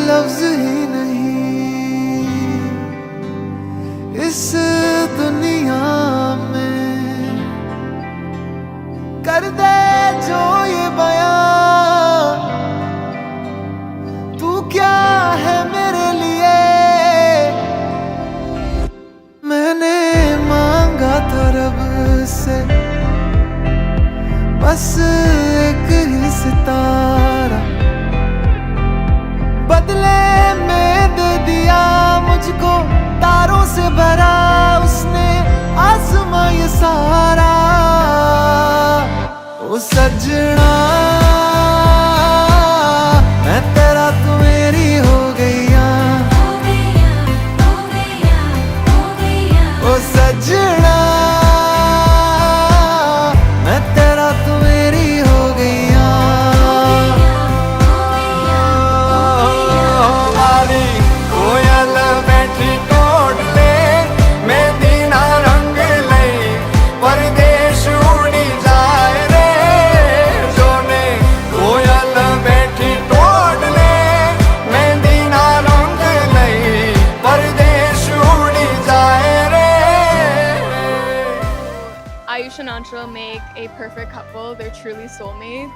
लफ्ज ही नहीं इस दुनिया में कर दे जो ये बयां, तू क्या है मेरे लिए। मैंने मांगा था रब से बस एक ही सितारा, बदले में दे दिया मुझको तारों से भरा उसने आसमां ये सारा। ओ सजना मैं तेरा तू मेरी हो गईया, ओ सजना मैं तेरा तू मेरी हो गईया। Ayush and Anshul make a perfect couple. They're truly soulmates.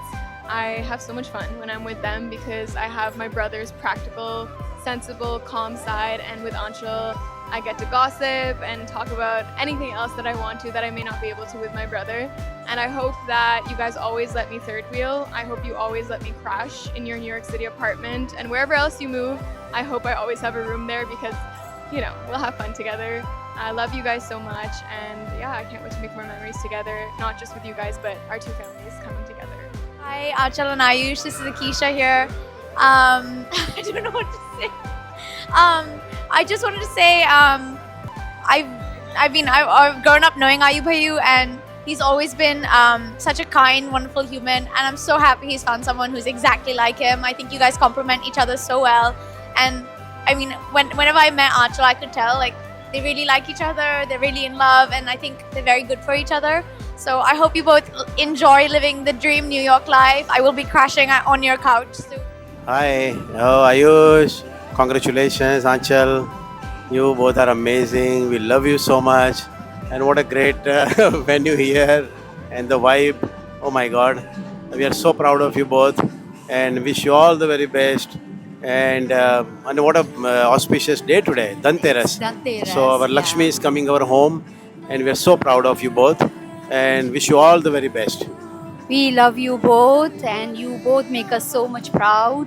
I have so much fun when I'm with them because I have my brother's practical, sensible, calm side, and with Anshul, I get to gossip and talk about anything else that I want to that I may not be able to with my brother. And I hope that you guys always let me third wheel. I hope you always let me crash in your New York City apartment, and wherever else you move, I hope I always have a room there because, you know, we'll have fun together. I love you guys so much, and yeah, I can't wait to make more memories together, not just with you guys, but our two families coming together. Hi, Achal and Ayush. This is Akisha here. I don't know what to say. I just wanted to say, I've grown up knowing Ayu Bhayu, and he's always been such a kind, wonderful human, and I'm so happy he's found someone who's exactly like him. I think you guys complement each other so well, and I mean, whenever I met Achal, I could tell like they really like each other, they're really in love, and I think they're very good for each other. So I hope you both enjoy living the dream New York life. I will be crashing on your couch soon. Hi, Ayush. Congratulations, Anchal. You both are amazing. We love you so much. And what a great venue here. And the vibe. Oh my God. We are so proud of you both. And wish you all the very best. And what a auspicious day today. Dhanteras. So our Lakshmi is coming our home. And we are so proud of you both. And wish you all the very best. We love you both, and you both make us so much proud,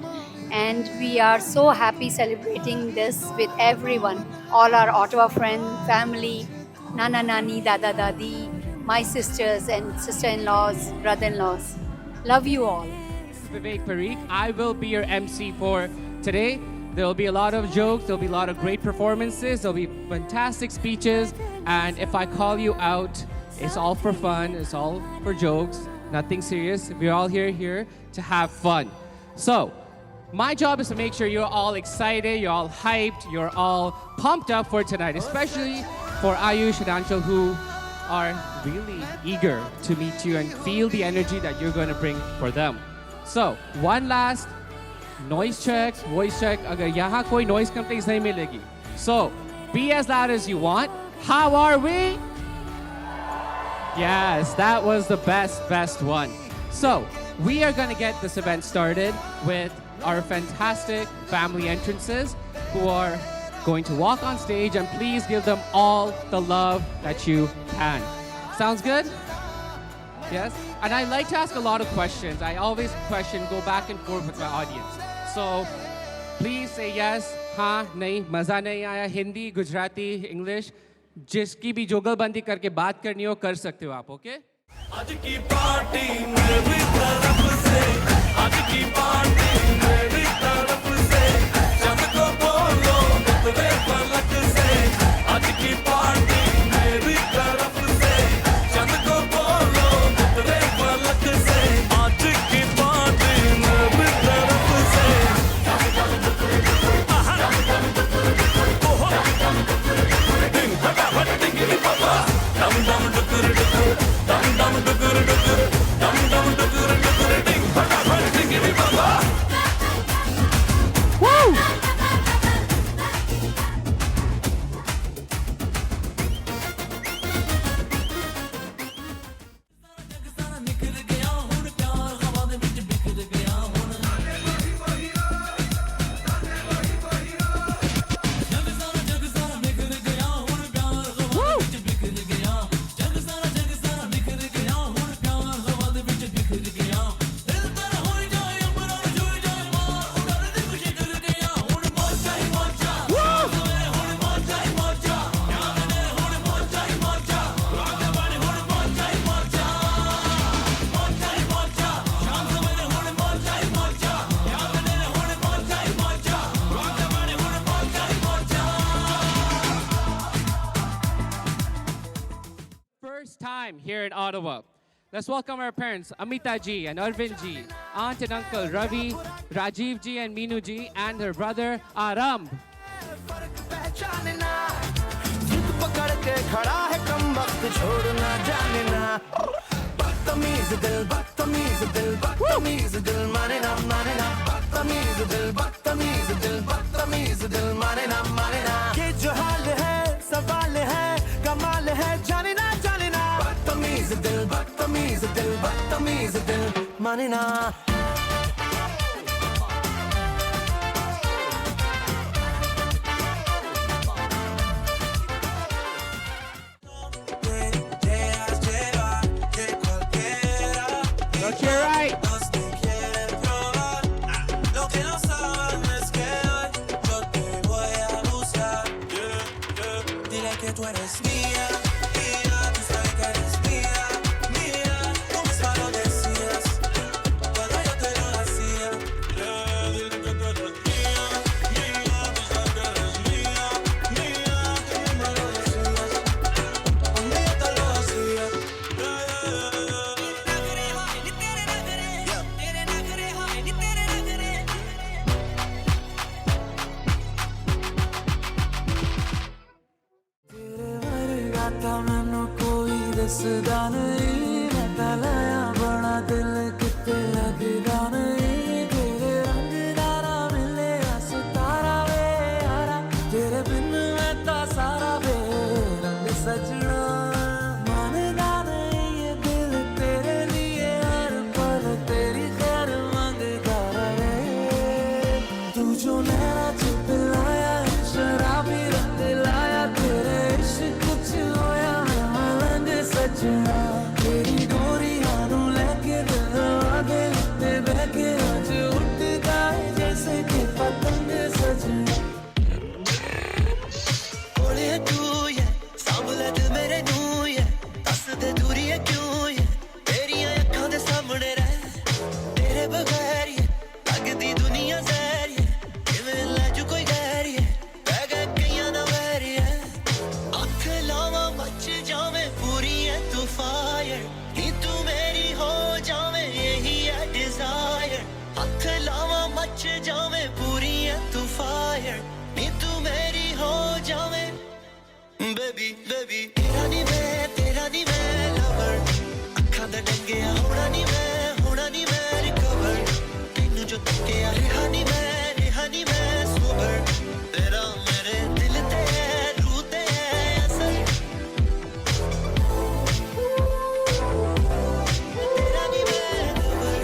and we are so happy celebrating this with everyone, all our Ottawa friends, family, Nana Nani, Dada Dadi, my sisters and sister-in-laws, brother-in-laws. Love you all. This is Vivek Parikh. I will be your MC for today. There will be a lot of jokes, there will be a lot of great performances, there will be fantastic speeches, and if I call you out, it's all for fun, it's all for jokes, nothing serious. We're all here to have fun. So, my job is to make sure you're all excited, you're all hyped, you're all pumped up for tonight, especially for Ayush and Anshul, who are really eager to meet you and feel the energy that you're going to bring for them. So, one last noise check, voice check. Agar yahan koi noise complaints nahi milegi. So, be as loud as you want. How are we? Yes, that was the best one. So, we are going to get this event started with our fantastic family entrances who are going to walk on stage, and please give them all the love that you can. Sounds good? Yes? And I like to ask a lot of questions. I always go back and forth with my audience. So, please say yes, हाँ, नहीं, मज़ा नहीं आया, Hindi, Gujarati, English, जिसकी भी जोगलबंदी करके बात करनी हो कर सकते हो आप, ओके? आज की पार्टी मेरी तरफ से, आज की पार्टी मेरी तरफ से, जब को बोलो मुतरे पलक से, आज की पार्टी मेरी तरफ से, जब को बोलो मुतरे पलक से, first time here in Ottawa. Let's welcome our parents, Amita ji and Arvind ji, aunt and uncle Ravi, Rajiv ji and Meenu ji, and her brother Aram. फर्क पहचानना जिद पकड़ के खड़ा है कम वक्त छोड़ना जानना बदतमीज दिल बदतमीज दिल बदतमीज दिल माने ना बदतमीज दिल बदतमीज दिल बदतमीज दिल माने ना ये जो हाल है सवाल है कमाल है जानना बदतमीज दिल बदतमीज दिल बदतमीज दिल माने ना Look here, right. Tú eres mía, mía, tú sabes que eres mía, mía, tú misma lo decías cuando yo te lo hacía. Dile que tú eres mía, mía, tú sabes que eres mía, mía, tú misma lo decías cuando yo te lo hacía. आता मैनू कोई दसदा नहीं मैं तलाया बड़ा दिल किते लगदा नहीं तेरे रंग दारा मिले सितारा वे यारा तेरे बिन मैं ता सारा वे रंग सजना मानदा नहीं ये दिल तेरे लिए हर पल तेरी खैर मांगता रहे तू जो नैना चुप लाया शराबी रंग लाया तेरे इश्क होया मैं मलंग सजना तेरी डोरी हाथों लेके दिल आगे लिखते बहके आज उठता है जैसे कि पतंग सजना बोले तू ये सांभले दिल मेरे नू ये दस दे दूरी है क्यों ये तेरी अखां दे सामने रह तेरे बगैर ये लगदी दुनिया जहर ये किवें लाजू कोई गैर ये बह गए कईयां दा वैर ये अख लावा मच जावे पूरी है तू फायर नी तू मेरी हो जावे यही है डिजायर अख लावा मच जावे पूरी है तू फायर नी तू मेरी हो जावे बेबी बेबी तेरा नी मैं लवर अखां दा डंगिया होना नी मैं रिकवर तैनू जो तकिया रेहा नी मैं सोबर तेरा मेरे दिल ते है रूह ते है असर तेरा नी मैं lover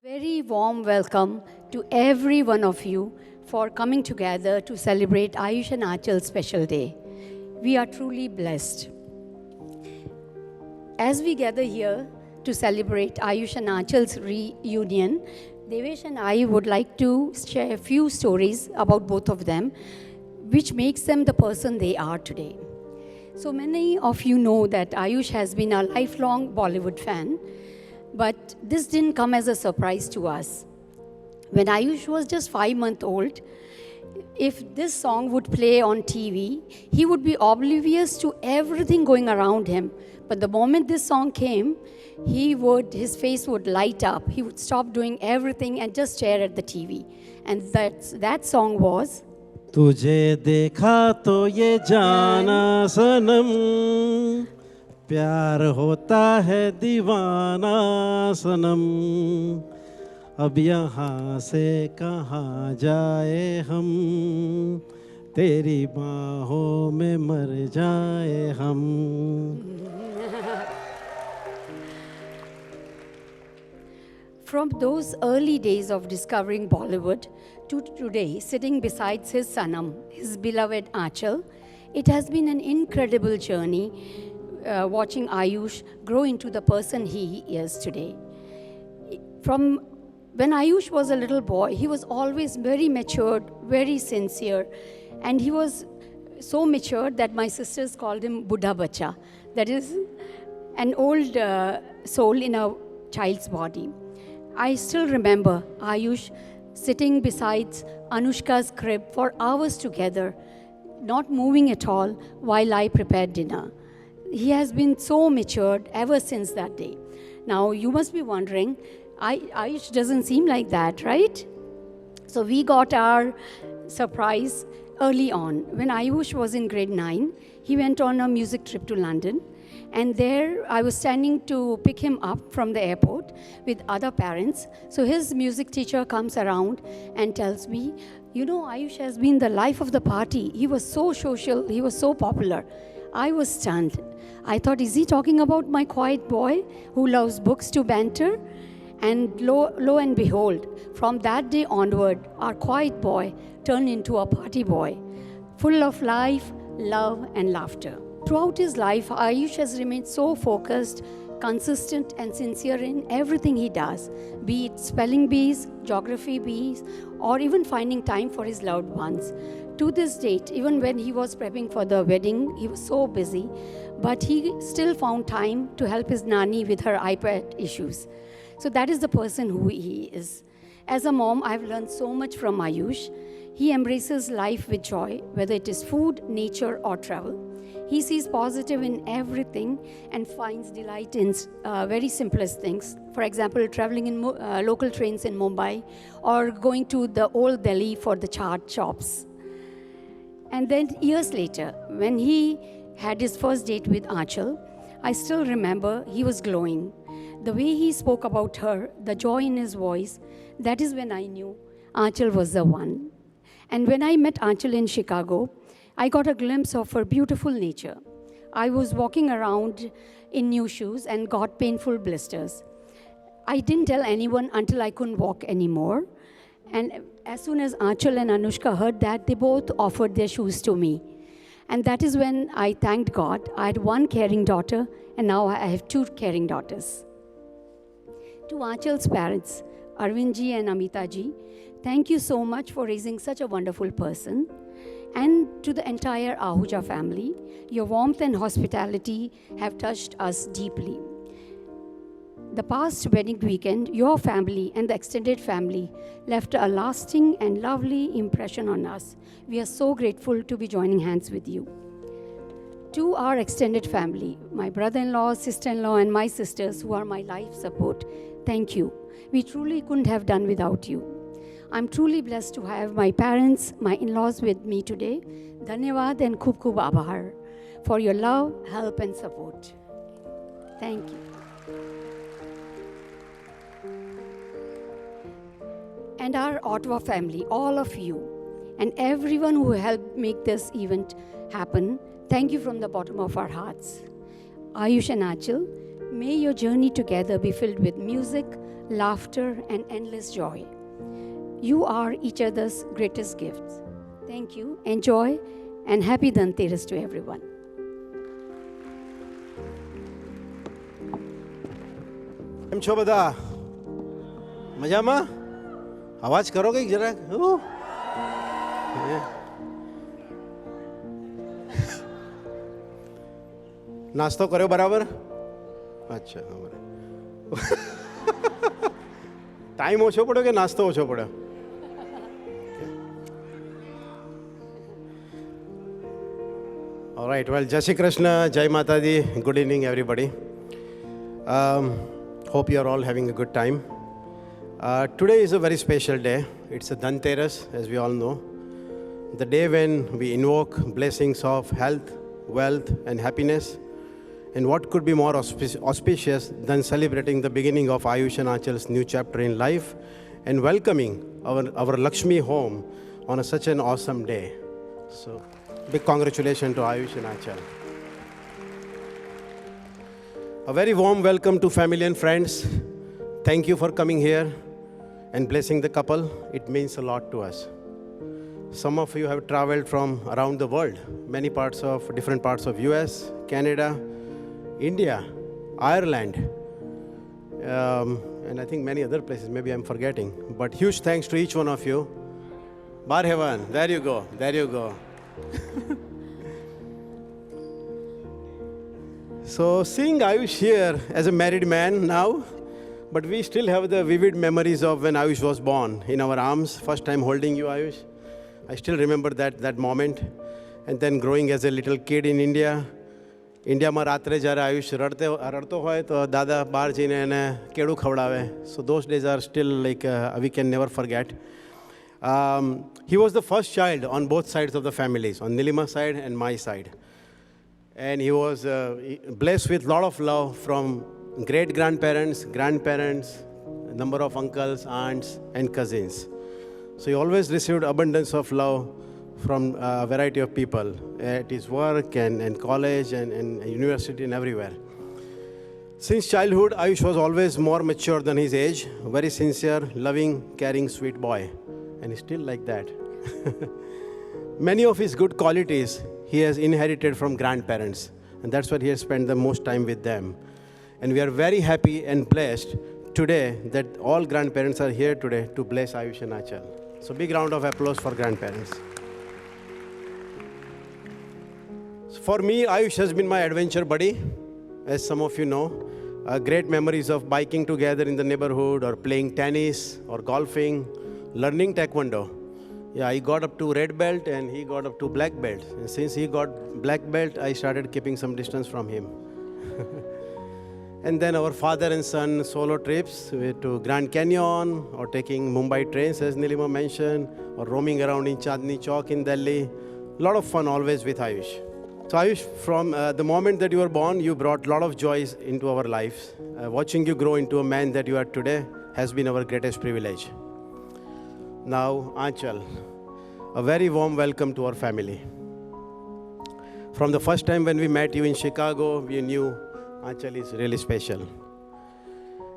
Very warm welcome to every one of you for coming together to celebrate Ayush and Aachal's special day. We are truly blessed. As we gather here to celebrate Ayush and Aachal's reunion, Devesh and I would like to share a few stories about both of them, which makes them the person they are today. So many of you know that Ayush has been a lifelong Bollywood fan, but this didn't come as a surprise to us. When Ayush was just 5 months old, if this song would play on TV, he would be oblivious to everything going around him. But the moment this song came, his face would light up. He would stop doing everything and just stare at the TV. And that song was, तुझे देखा तो ये जाना सनम प्यार होता है दीवाना सनम अब यहाँ से कहाँ जाए हम तेरी बाहों में मर जाए हम. From those early days of discovering Bollywood to today, sitting beside his Sanam, his beloved Aachal, it has been an incredible journey watching Ayush grow into the person he is today. From when Ayush was a little boy, he was always very matured, very sincere, and he was so matured that my sisters called him Buddha Bacha. That is an old soul in a child's body. I still remember Ayush sitting beside Anushka's crib for hours together, not moving at all while I prepared dinner. He has been so matured ever since that day. Now, you must be wondering, Ayush doesn't seem like that, right? So we got our surprise early on. When Ayush was in grade 9, he went on a music trip to London. And there I was standing to pick him up from the airport with other parents. So his music teacher comes around and tells me, you know, Ayush has been the life of the party. He was so social, he was so popular. I was stunned. I thought, is he talking about my quiet boy who loves books to banter? And lo and behold, from that day onward, our quiet boy turned into a party boy, full of life, love, and laughter. Throughout his life, Ayush has remained so focused, consistent, and sincere in everything he does, be it spelling bees, geography bees, or even finding time for his loved ones. To this date, even when he was prepping for the wedding, he was so busy, but he still found time to help his Nani with her iPad issues. So that is the person who he is. As a mom, I've learned so much from Ayush. He embraces life with joy, whether it is food, nature, or travel. He sees positive in everything and finds delight in very simplest things. For example, traveling in local trains in Mumbai or going to the old Delhi for the chaat shops. And then years later, when he had his first date with Aanchal, I still remember he was glowing. The way he spoke about her, the joy in his voice, that is when I knew Aanchal was the one. And when I met Aanchal in Chicago, I got a glimpse of her beautiful nature. I was walking around in new shoes and got painful blisters. I didn't tell anyone until I couldn't walk anymore. And as soon as Aanchal and Anushka heard that, they both offered their shoes to me. And that is when I thanked God. I had one caring daughter, and now I have two caring daughters. To Aanchal's parents, Arvindji and Amitaji, thank you so much for raising such a wonderful person. And to the entire Ahuja family, your warmth and hospitality have touched us deeply. The past wedding weekend, your family and the extended family left a lasting and lovely impression on us. We are so grateful to be joining hands with you. To our extended family, my brother-in-law, sister-in-law, and my sisters who are my life support, thank you. We truly couldn't have done without you. I'm truly blessed to have my parents, my in-laws with me today. Dhanyavad and Khub Khub Abhar for your love, help, and support. Thank you. And our Ottawa family, all of you, and everyone who helped make this event happen, thank you from the bottom of our hearts. Ayush and Aanchal, may your journey together be filled with music, laughter, and endless joy. You are each other's greatest gifts. Thank you, enjoy, and happy Dhanteras to everyone. કેમ છો બધા મજામાં અવાજ કરો કંઈક જરાક નાસ્તો કર્યો બરાબર અચ્છા ટાઈમ ઓછો પડ્યો કે નાસ્તો ઓછો પડ્યો Alright, well, Jai Shri Krishna, Jai Mata Di, good evening everybody. Hope you are all having a good time. Today is a very special day. It's a Dhanteras, as we all know. The day when we invoke blessings of health, wealth, and happiness. And what could be more auspicious than celebrating the beginning of Ayush and Aanchal's new chapter in life and welcoming our Lakshmi home on such an awesome day. So, big congratulations to Ayush and Aanchal. A very warm welcome to family and friends. Thank you for coming here and blessing the couple. It means a lot to us. Some of you have traveled from around the world, different parts of US, Canada, India, Ireland, and I think many other places, maybe I'm forgetting. But huge thanks to each one of you. Barhevan, there you go, there you go. So seeing Ayush here as a married man now, but we still have the vivid memories of when Ayush was born in our arms, first time holding you, Ayush. I still remember that moment. and then growing as a little kid in India. ઇન્ડિયામાં રાત્રે જ્યારે આયુષ રડતો હોય તો દાદા બહાર જઈને એને કેળું ખવડાવે. So those days are still like we can never forget. He was the first child on both sides of the families, on Nilima side and my side. And he was blessed with a lot of love from great-grandparents, grandparents, number of uncles, aunts, and cousins. So he always received abundance of love from a variety of people at his work and college and university and everywhere. Since childhood, Ayush was always more mature than his age, very sincere, loving, caring, sweet boy. And he's still like that. Many of his good qualities he has inherited from grandparents, and that's why he has spent the most time with them. And we are very happy and blessed today that all grandparents are here today to bless Ayush and Achal. So big round of applause for grandparents. For me, Ayush has been my adventure buddy, as some of you know. Great memories of biking together in the neighborhood, or playing tennis, or golfing, learning taekwondo. Yeah, I got up to red belt and he got up to black belt. And since he got black belt, I started keeping some distance from him. And then our father and son solo trips to Grand Canyon, or taking Mumbai trains, as Nilima mentioned, or roaming around in Chandni Chowk in Delhi. A lot of fun always with Ayush. So Ayush, from the moment that you were born, you brought a lot of joys into our lives. Watching you grow into a man that you are today has been our greatest privilege. Now, Aanchal, a very warm welcome to our family. From the first time when we met you in Chicago, we knew Aanchal is really special.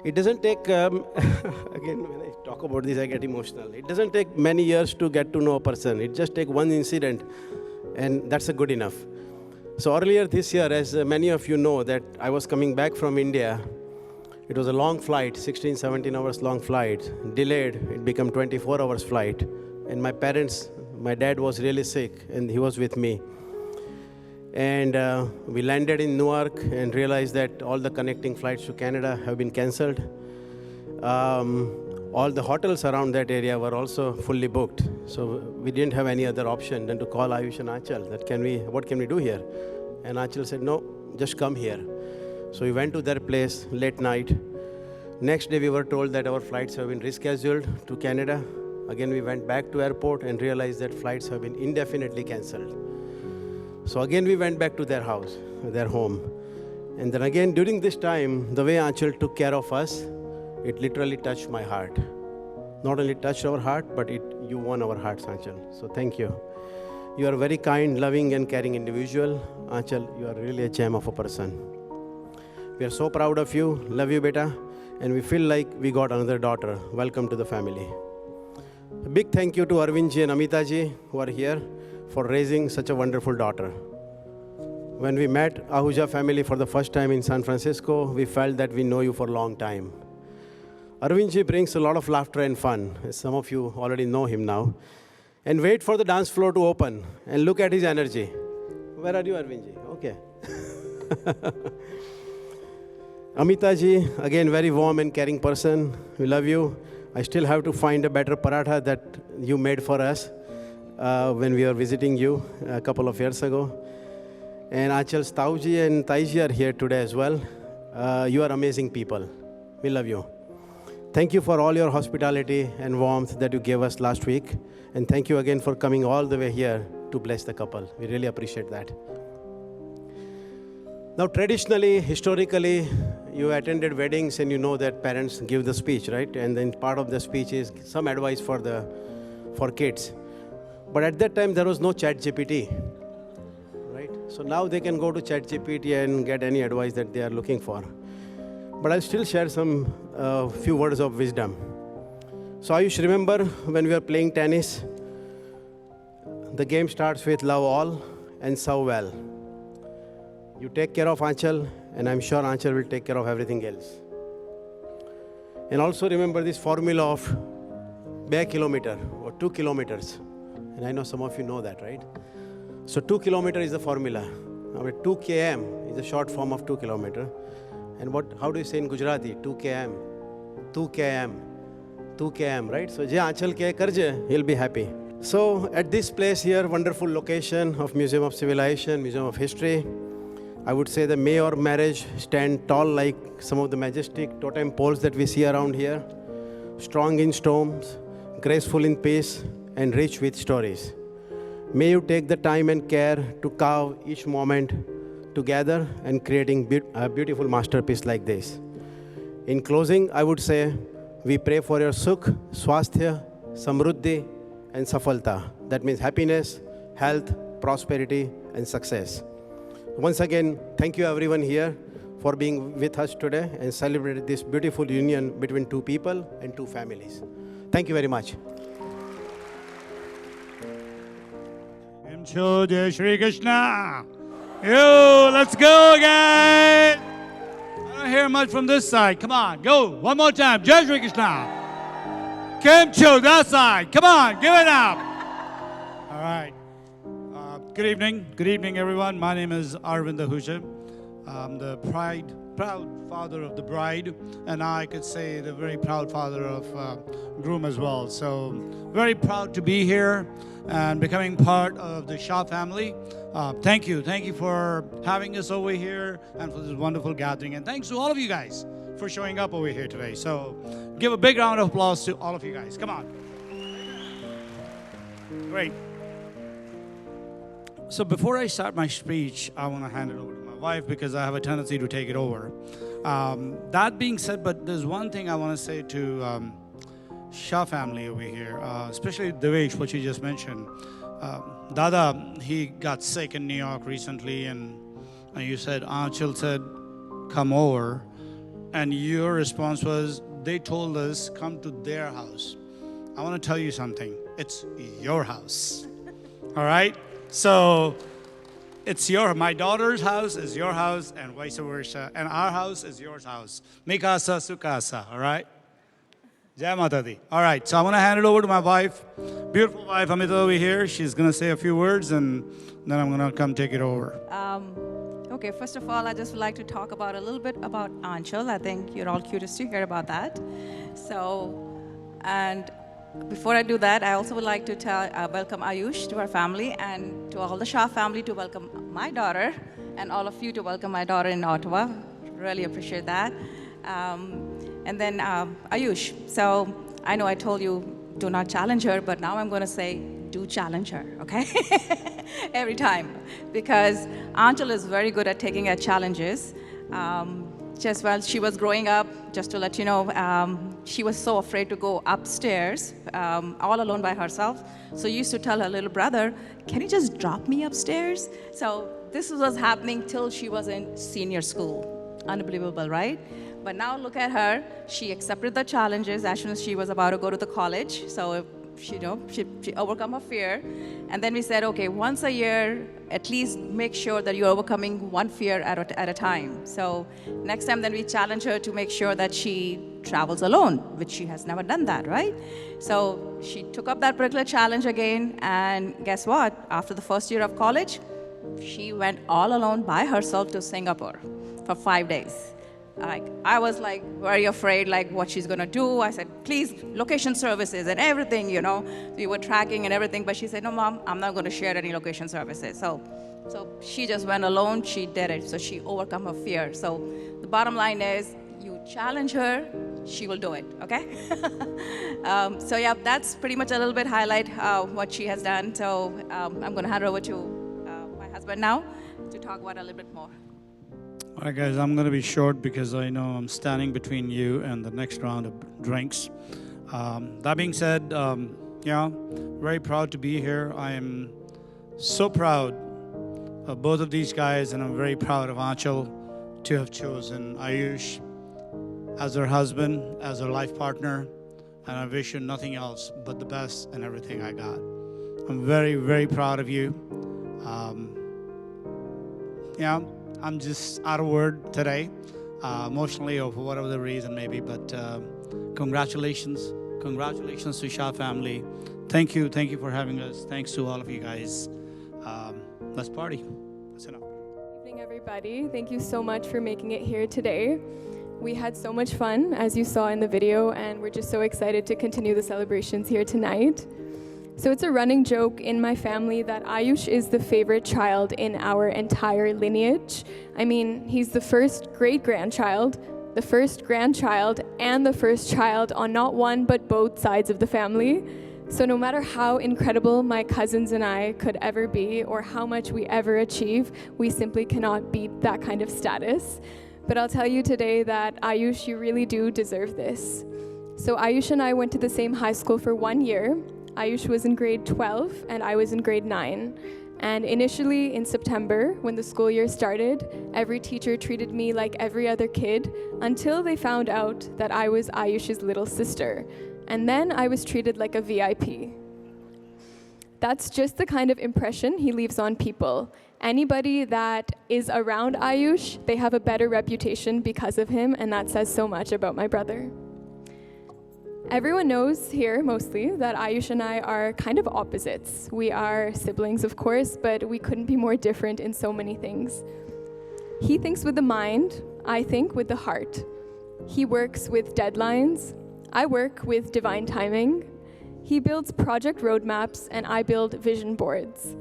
It doesn't take, again, when I talk about this, I get emotional. It doesn't take many years to get to know a person. It just takes one incident, and that's good enough. So earlier this year, as many of you know, that I was coming back from India. It was a long flight, 16, 17 hours long flight, delayed. It became 24 hours flight. And my parents, my dad was really sick, and he was with me. And we landed in Newark and realized that all the connecting flights to Canada have been cancelled. All the hotels around that area were also fully booked. So we didn't have any other option than to call Ayush and Aanchal. What can we do here? And Aanchal said, no, just come here. So we went to their place late night. Next day we were told that our flights have been rescheduled to Canada. Again, we went back to airport and realized that flights have been indefinitely cancelled. So again, we went back to their house, their home. And then again, during this time, the way Aanchal took care of us, it literally touched my heart. Not only touched our heart, but you won our hearts, Aanchal. So thank you. You are a very kind, loving, and caring individual. Aanchal, you are really a gem of a person. We are so proud of you, love you, beta, and we feel like we got another daughter. Welcome to the family. A big thank you to Arvindji and Amitaji, who are here, for raising such a wonderful daughter. When we met Ahuja family for the first time in San Francisco, we felt that we know you for a long time. Arvindji brings a lot of laughter and fun, as some of you already know him now. And wait for the dance floor to open, and look at his energy. Where are you, Arvindji? Okay. Amitaji, again, very warm and caring person. We love you. I still have to find a better paratha that you made for us when we were visiting you a couple of years ago. And Aanchal's Tauji and Taiji are here today as well. You are amazing people. We love you. Thank you for all your hospitality and warmth that you gave us last week. And thank you again for coming all the way here to bless the couple. We really appreciate that. Now, traditionally, historically, you attended weddings and you know that parents give the speech, right? And then part of the speech is some advice for kids. But at that time, there was no ChatGPT, right? So now they can go to ChatGPT and get any advice that they are looking for. But I'll still share some few words of wisdom. So I used to remember when we were playing tennis, the game starts with love all and serve well. You take care of Aanchal, and I'm sure Aanchal will take care of everything else. And also remember this formula of 2 kilometer or 2 kilometers. And I know some of you know that, right? So 2 kilometer is the formula. Now 2 km is a short form of 2 kilometer. And how do you say in Gujarati? 2 km, 2 km, 2 km, right? So je Aanchal ke karje, he'll be happy. So at this place here, wonderful location of Museum of Civilization, Museum of History, I would say the Mayor marriage stand tall like some of the majestic totem poles that we see around here, strong in storms, graceful in peace, and rich with stories. May you take the time and care to carve each moment together and creating a beautiful masterpiece like this. In closing, I would say, we pray for your sukh, swasthya, samruddhi, and safalta. That means happiness, health, prosperity, and success. Once again, thank you everyone here for being with us today and celebrate this beautiful union between two people and two families. Thank you very much. Jai Shri Krishna. Yo, let's go again. I don't hear much from this side. Come on, go. One more time. Jai Shri Krishna. Kemcho, that side. Come on, give it up. All right. Good evening. Good evening, everyone. My name is Arvind Ahuja. I'm the proud father of the bride, and I could say the very proud father of groom as well. So very proud to be here and becoming part of the Shah family. Thank you for having us over here and for this wonderful gathering. And thanks to all of you guys for showing up over here today. So give a big round of applause to all of you guys. Come on. Great. So before I start my speech, I want to hand it over to my wife because I have a tendency to take it over. That being said, but there's one thing I want to say to Shah family over here, especially Devesh, what you just mentioned. Dada, he got sick in New York recently, and you said, Anchal said, come over. And your response was, they told us, come to their house. I want to tell you something. It's your house. All right? So it's my daughter's house is your house and vice versa. And our house is your house. Mikasa Sukasa, all right? Jai Mata Di. All right, so I want to hand it over to my wife, beautiful wife, Amita over here. She's going to say a few words and then I'm going to come take it over. Okay, first of all, I just would like to talk about a little bit about Anchal. I think you're all curious to hear about that. So, and before I do that, I also would like to welcome Ayush to our family and to all the Shah family to welcome my daughter and all of you to welcome my daughter in Ottawa. Really appreciate that. And then Ayush, so I know I told you do not challenge her, but now I'm going to say do challenge her, okay? Every time. Because Anchal is very good at taking at challenges. Just while she was growing up, just to let you know, she was so afraid to go upstairs all alone by herself. So she used to tell her little brother, can you just drop me upstairs? So this was happening till she was in senior school. Unbelievable, right? But now look at her. She accepted the challenges as soon as she was about to go to the college. So she overcome her fear. And then we said, okay, once a year, at least make sure that you're overcoming one fear at a time. So next time then we challenge her to make sure that she travels alone, which she has never done that, right? So she took up that particular challenge again, and guess what? After the first year of college, she went all alone by herself to Singapore for 5 days. I was like very afraid, like what she's gonna do. I said, please, location services and everything, you know. We were tracking and everything, but she said, no, Mom, I'm not gonna share any location services. So she just went alone, she did it. So she overcome her fear. So the bottom line is, you challenge her, she will do it, okay? So yeah, that's pretty much a little bit highlight what she has done. So I'm gonna hand it over to my husband now to talk about a little bit more. All right, guys, I'm going to be short because I know I'm standing between you and the next round of drinks. That being said, yeah, very proud to be here. I am so proud of both of these guys, and I'm very proud of Anchal to have chosen Ayush as her husband, as her life partner, and I wish you nothing else but the best in everything I got. I'm very, very proud of you. Yeah. I'm just out of word today, emotionally or for whatever the reason maybe, but congratulations to Shah family. Thank you for having us. Thanks to all of you guys. Let's party. That's enough. Good evening, everybody. Thank you so much for making it here today. We had so much fun, as you saw in the video, and we're just so excited to continue the celebrations here tonight. So it's a running joke in my family that Ayush is the favorite child in our entire lineage. I mean, he's the first great-grandchild, the first grandchild, and the first child on not one but both sides of the family. So no matter how incredible my cousins and I could ever be or how much we ever achieve, we simply cannot beat that kind of status. But I'll tell you today that Ayush, you really do deserve this. So Ayush and I went to the same high school for 1 year. Ayush was in grade 12 and I was in grade 9. And initially in September, when the school year started, every teacher treated me like every other kid until they found out that I was Ayush's little sister. And then I was treated like a VIP. That's just the kind of impression he leaves on people. Anybody that is around Ayush, they have a better reputation because of him, and that says so much about my brother. Everyone knows here, mostly, that Ayush and I are kind of opposites. We are siblings, of course, but we couldn't be more different in so many things. He thinks with the mind, I think with the heart. He works with deadlines. I work with divine timing. He builds project roadmaps, and I build vision boards.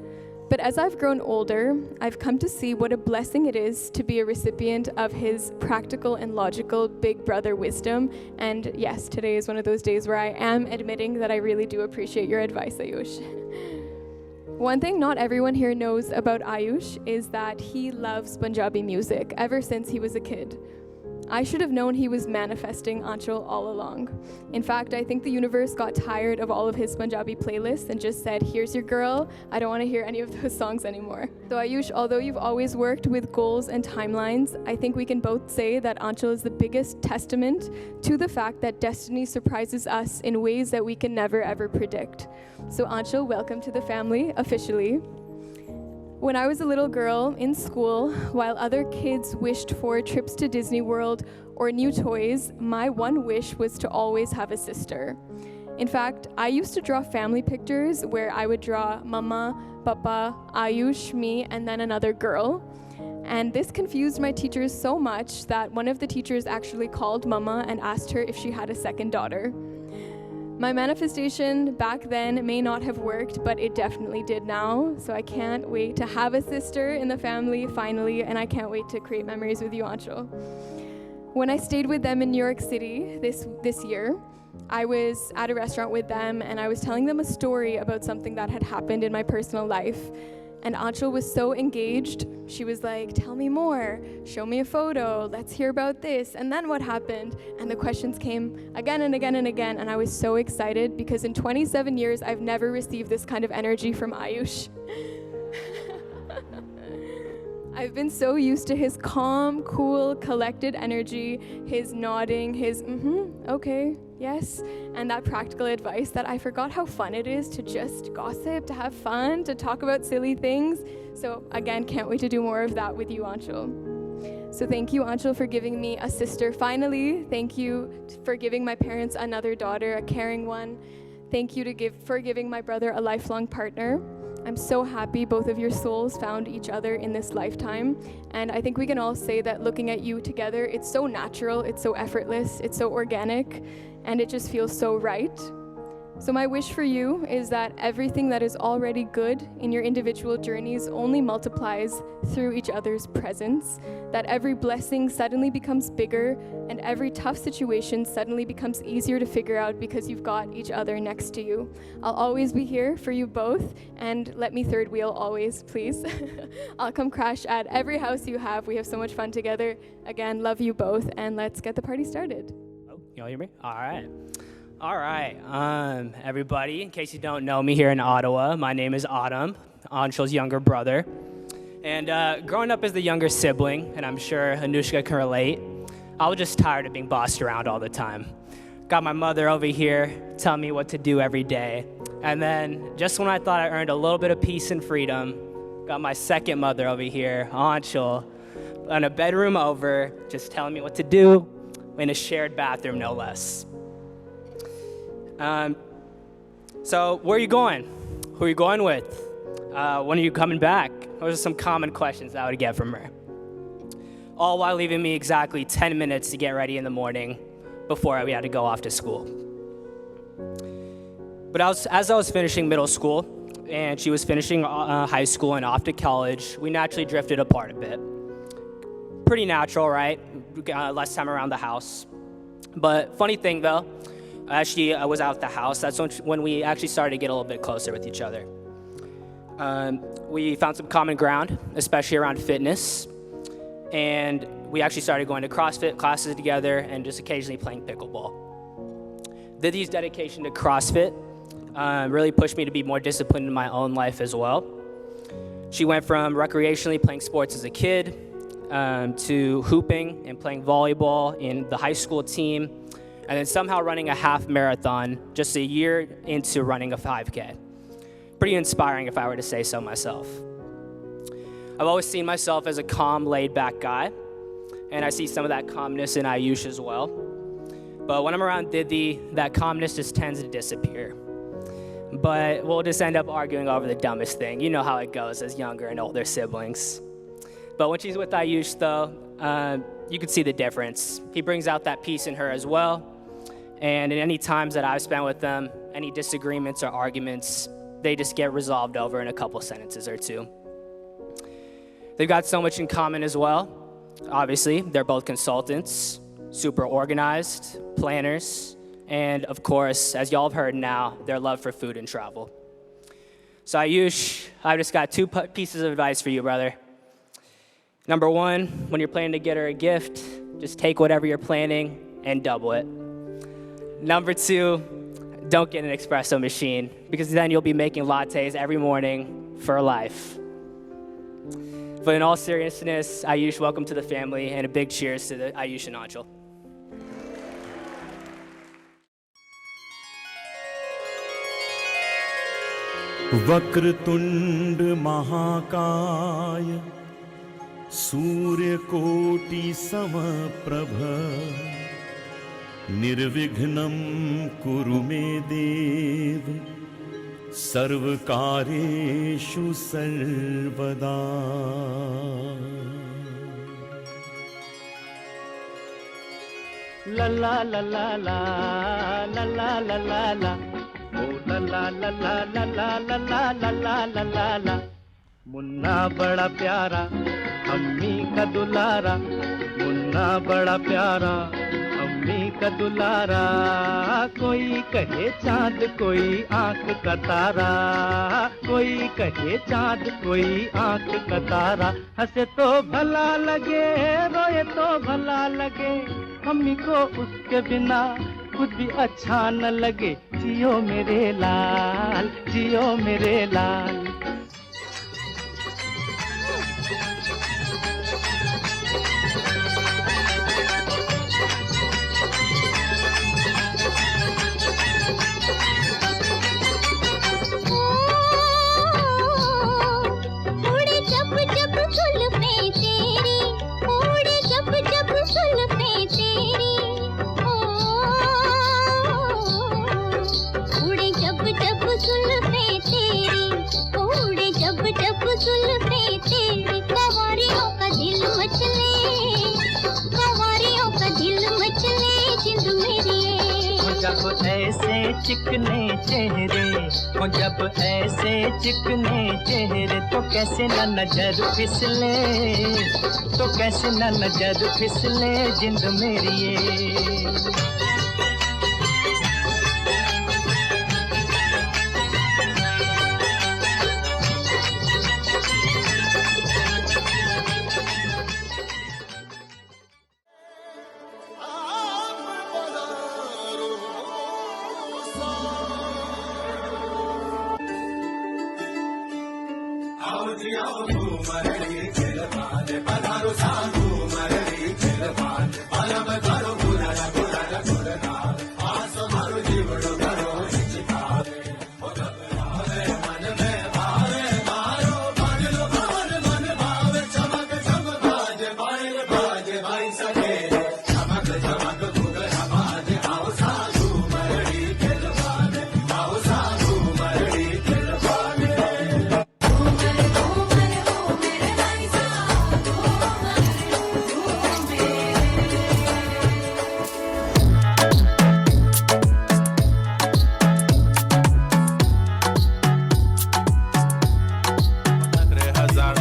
But as I've grown older, I've come to see what a blessing it is to be a recipient of his practical and logical big brother wisdom. And yes, today is one of those days where I am admitting that I really do appreciate your advice, Ayush. One thing not everyone here knows about Ayush is that he loves Punjabi music ever since he was a kid. I should have known he was manifesting Anchal all along. In fact, I think the universe got tired of all of his Punjabi playlists and just said, here's your girl, I don't want to hear any of those songs anymore. So Ayush, although you've always worked with goals and timelines, I think we can both say that Anchal is the biggest testament to the fact that destiny surprises us in ways that we can never ever predict. So Anchal, welcome to the family, officially. When I was a little girl in school, while other kids wished for trips to Disney World or new toys, my one wish was to always have a sister. In fact, I used to draw family pictures where I would draw Mama, Papa, Ayush, me, and then another girl. And this confused my teachers so much that one of the teachers actually called Mama and asked her if she had a second daughter. My manifestation back then may not have worked, but it definitely did now. So I can't wait to have a sister in the family finally, and I can't wait to create memories with you, Anchal. When I stayed with them in New York City this year, I was at a restaurant with them and I was telling them a story about something that had happened in my personal life. And Anchal was so engaged. She was like, tell me more, show me a photo, let's hear about this, and then what happened? And the questions came again and again and again, and I was so excited because in 27 years, I've never received this kind of energy from Ayush. I've been so used to his calm, cool, collected energy, his nodding, his okay, yes, and that practical advice that I forgot how fun it is to just gossip, to have fun, to talk about silly things. So again, can't wait to do more of that with you, Anchal. So thank you, Anchal, for giving me a sister finally. Thank you for giving my parents another daughter, a caring one. Thank you for giving my brother a lifelong partner. I'm so happy both of your souls found each other in this lifetime. And I think we can all say that looking at you together, it's so natural, it's so effortless, it's so organic, and it just feels so right. So my wish for you is that everything that is already good in your individual journeys only multiplies through each other's presence, that every blessing suddenly becomes bigger and every tough situation suddenly becomes easier to figure out because you've got each other next to you. I'll always be here for you both, and let me third wheel always, please. I'll come crash at every house you have. We have so much fun together. Again, love you both, and let's get the party started. Oh, you all hear me? All right, everybody, in case you don't know me here in Ottawa, my name is Autumn, Anchal's younger brother. And growing up as the younger sibling, and I'm sure Anushka can relate, I was just tired of being bossed around all the time. Got my mother over here telling me what to do every day. And then just when I thought I earned a little bit of peace and freedom, got my second mother over here, Anchal, in a bedroom over, just telling me what to do in a shared bathroom, no less. So where are you going? Who are you going with? When are you coming back? Those are some common questions I would get from her. All while leaving me exactly 10 minutes to get ready in the morning before we had to go off to school. But as I was finishing middle school and she was finishing high school and off to college, we naturally drifted apart a bit. Pretty natural, right? Less time around the house. But funny thing though, as she was out the house, that's when we actually started to get a little bit closer with each other. We found some common ground, especially around fitness. And we actually started going to CrossFit classes together and just occasionally playing pickleball. Diddy's dedication to CrossFit really pushed me to be more disciplined in my own life as well. She went from recreationally playing sports as a kid to hooping and playing volleyball in the high school team, and then somehow running a half marathon just a year into running a 5K. Pretty inspiring if I were to say so myself. I've always seen myself as a calm, laid-back guy, and I see some of that calmness in Ayush as well. But when I'm around Diddy, that calmness just tends to disappear. But we'll just end up arguing over the dumbest thing. You know how it goes as younger and older siblings. But when she's with Ayush, though, you can see the difference. He brings out that peace in her as well. And in any times that I've spent with them, any disagreements or arguments, they just get resolved over in a couple sentences or two. They've got so much in common as well. Obviously, they're both consultants, super organized, planners, and of course, as y'all have heard now, their love for food and travel. So Ayush, I've just got two pieces of advice for you, brother. Number one, when you're planning to get her a gift, just take whatever you're planning and double it. Number two, don't get an espresso machine, because then you'll be making lattes every morning for life. But in all seriousness, Ayush, welcome to the family, and a big cheers to the Ayush and Anchal. वक्रतुंड महाकाय सूर्यकोटि समप्रभ निर्विघ्नं कुरु मे देव सर्वकार्येषु सर्वदा। ला ला ला ला ला ला ला ला ला ला ओ ला ला ला ला ला ला ला ला ला ला ला ला। मुन्ना बड़ा प्यारा अम्मी का दुलारा, मुन्ना बड़ा प्यारा अम्मी का दुलारा। कोई कहे चांद कोई आंख का तारा, कोई कहे चांद कोई आंख का तारा। हंसे तो भला लगे रोए तो भला लगे, अम्मी को उसके बिना खुद भी अच्छा न लगे। जियो मेरे लाल, जियो मेरे लाल। जब ऐसे चिकने चेहरे, जब ऐसे चिकने चेहरे, तो कैसे न नजर फिसले, तो कैसे न नजर फिसले जिंद मेरी ये।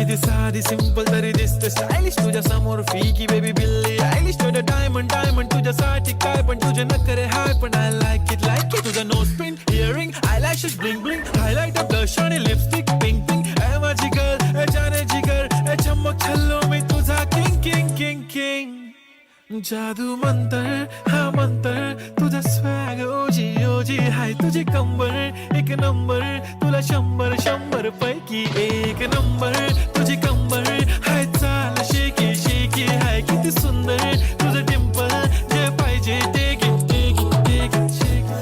किती साधी सिंपल तरी दिसते स्टायलिश तुझ्या समोर फिकी बेबी बिल्ली आयलिश तुझं डायमंड डायमंड तुझ्यासाठी काय पण तुझे नखरे हाय पण आय लाईक इट तुझं nose pin earring eyelashes bling bling highlighter blush आणि लिपस्टिक पिंक पिंक ए माझी गर्ल ए जाने जिगर ए चमक छल्लो मी तुझा किंग किंग किंग किंग जादू मंतर हा मंतर तुझा स्वॅग ओजी ओजी हाय तुझी कंबर एक नंबर तुला 100 पैकी एक नंबर तुझी कंबर हाय चाल शेकी शेकी हाय किती सुंदर तुझं डिंपल जे पाहिजे ते घे शेकी